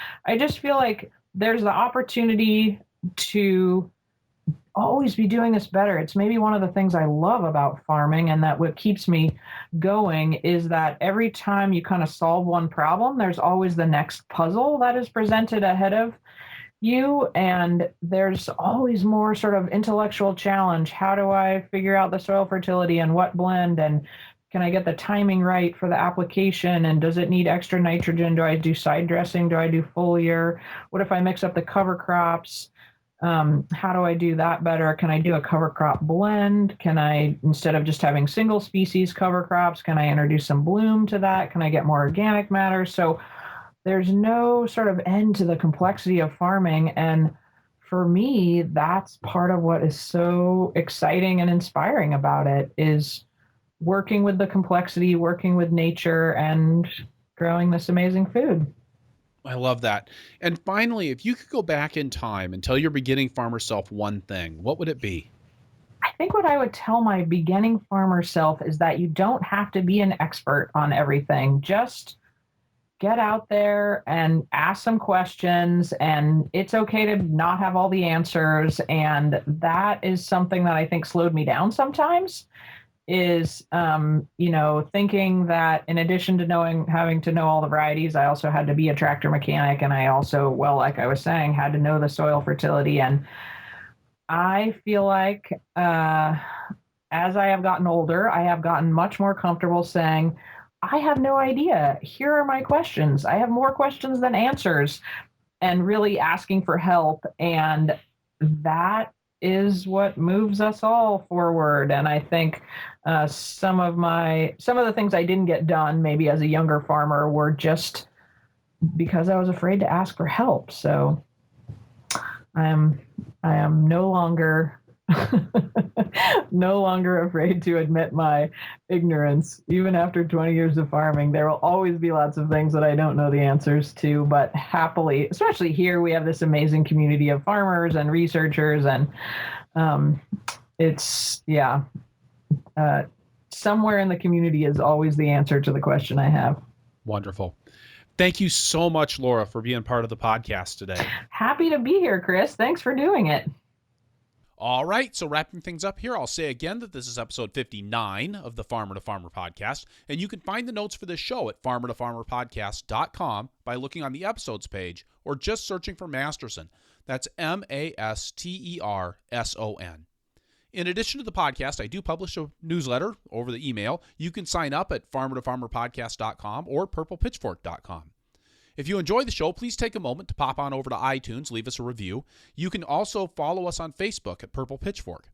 Speaker 2: feel like there's the opportunity to always be doing this better. It's maybe one of the things I love about farming, and that what keeps me going is that every time you kind of solve one problem, there's always the next puzzle that is presented ahead of you, and there's always more sort of intellectual challenge. How do I figure out the soil fertility and what blend, and Can I get the timing right for the application? And does it need extra nitrogen? Do I do side dressing? Do I do foliar? What if I mix up the cover crops? How do I do that better? Can I do a cover crop blend? Can I, instead of just having single species cover crops, can I introduce some bloom to that? Can I get more organic matter? So there's no sort of end to the complexity of farming. And for me, that's part of what is so exciting and inspiring about it, is working with the complexity, working with nature, and growing this amazing food.
Speaker 1: I love that. And finally, if you could go back in time and tell your beginning farmer self one thing, what would it be?
Speaker 2: I think what I would tell my beginning farmer self is that you don't have to be an expert on everything. Just get out there and ask some questions, and it's okay to not have all the answers. And that is something that I think slowed me down sometimes, is thinking that in addition to having to know all the varieties, I also had to be a tractor mechanic, and I also, well, like I was saying, had to know the soil fertility. And I feel like as I have gotten older, I have gotten much more comfortable saying, I have no idea. Here are my questions. I have more questions than answers, and really asking for help. And that is what moves us all forward. And I think some of the things I didn't get done, maybe as a younger farmer, were just because I was afraid to ask for help. So I am no longer no longer afraid to admit my ignorance. Even after 20 years of farming, there will always be lots of things that I don't know the answers to, but happily, especially here, we have this amazing community of farmers and researchers, and somewhere in the community is always the answer to the question I have.
Speaker 1: Wonderful. Thank you so much, Laura, for being part of the podcast today.
Speaker 2: Happy to be here, Chris. Thanks for doing it.
Speaker 1: All right, so wrapping things up here, I'll say again that this is episode 59 of the Farmer to Farmer podcast, and you can find the notes for this show at farmer-to-farmer-podcast.com by looking on the episodes page or just searching for Masterson. That's Masterson. In addition to the podcast, I do publish a newsletter over the email. You can sign up at farmer-to-farmer-podcast.com or purplepitchfork.com. If you enjoy the show, please take a moment to pop on over to iTunes, leave us a review. You can also follow us on Facebook at Purple Pitchfork.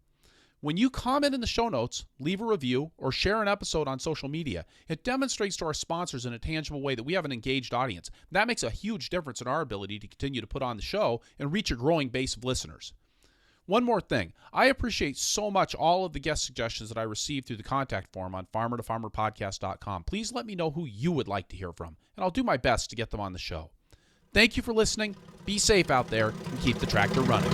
Speaker 1: When you comment in the show notes, leave a review, or share an episode on social media, it demonstrates to our sponsors in a tangible way that we have an engaged audience. That makes a huge difference in our ability to continue to put on the show and reach a growing base of listeners. One more thing. I appreciate so much all of the guest suggestions that I received through the contact form on farmer-to-farmer-podcast.com. Please let me know who you would like to hear from, and I'll do my best to get them on the show. Thank you for listening. Be safe out there and keep the tractor running.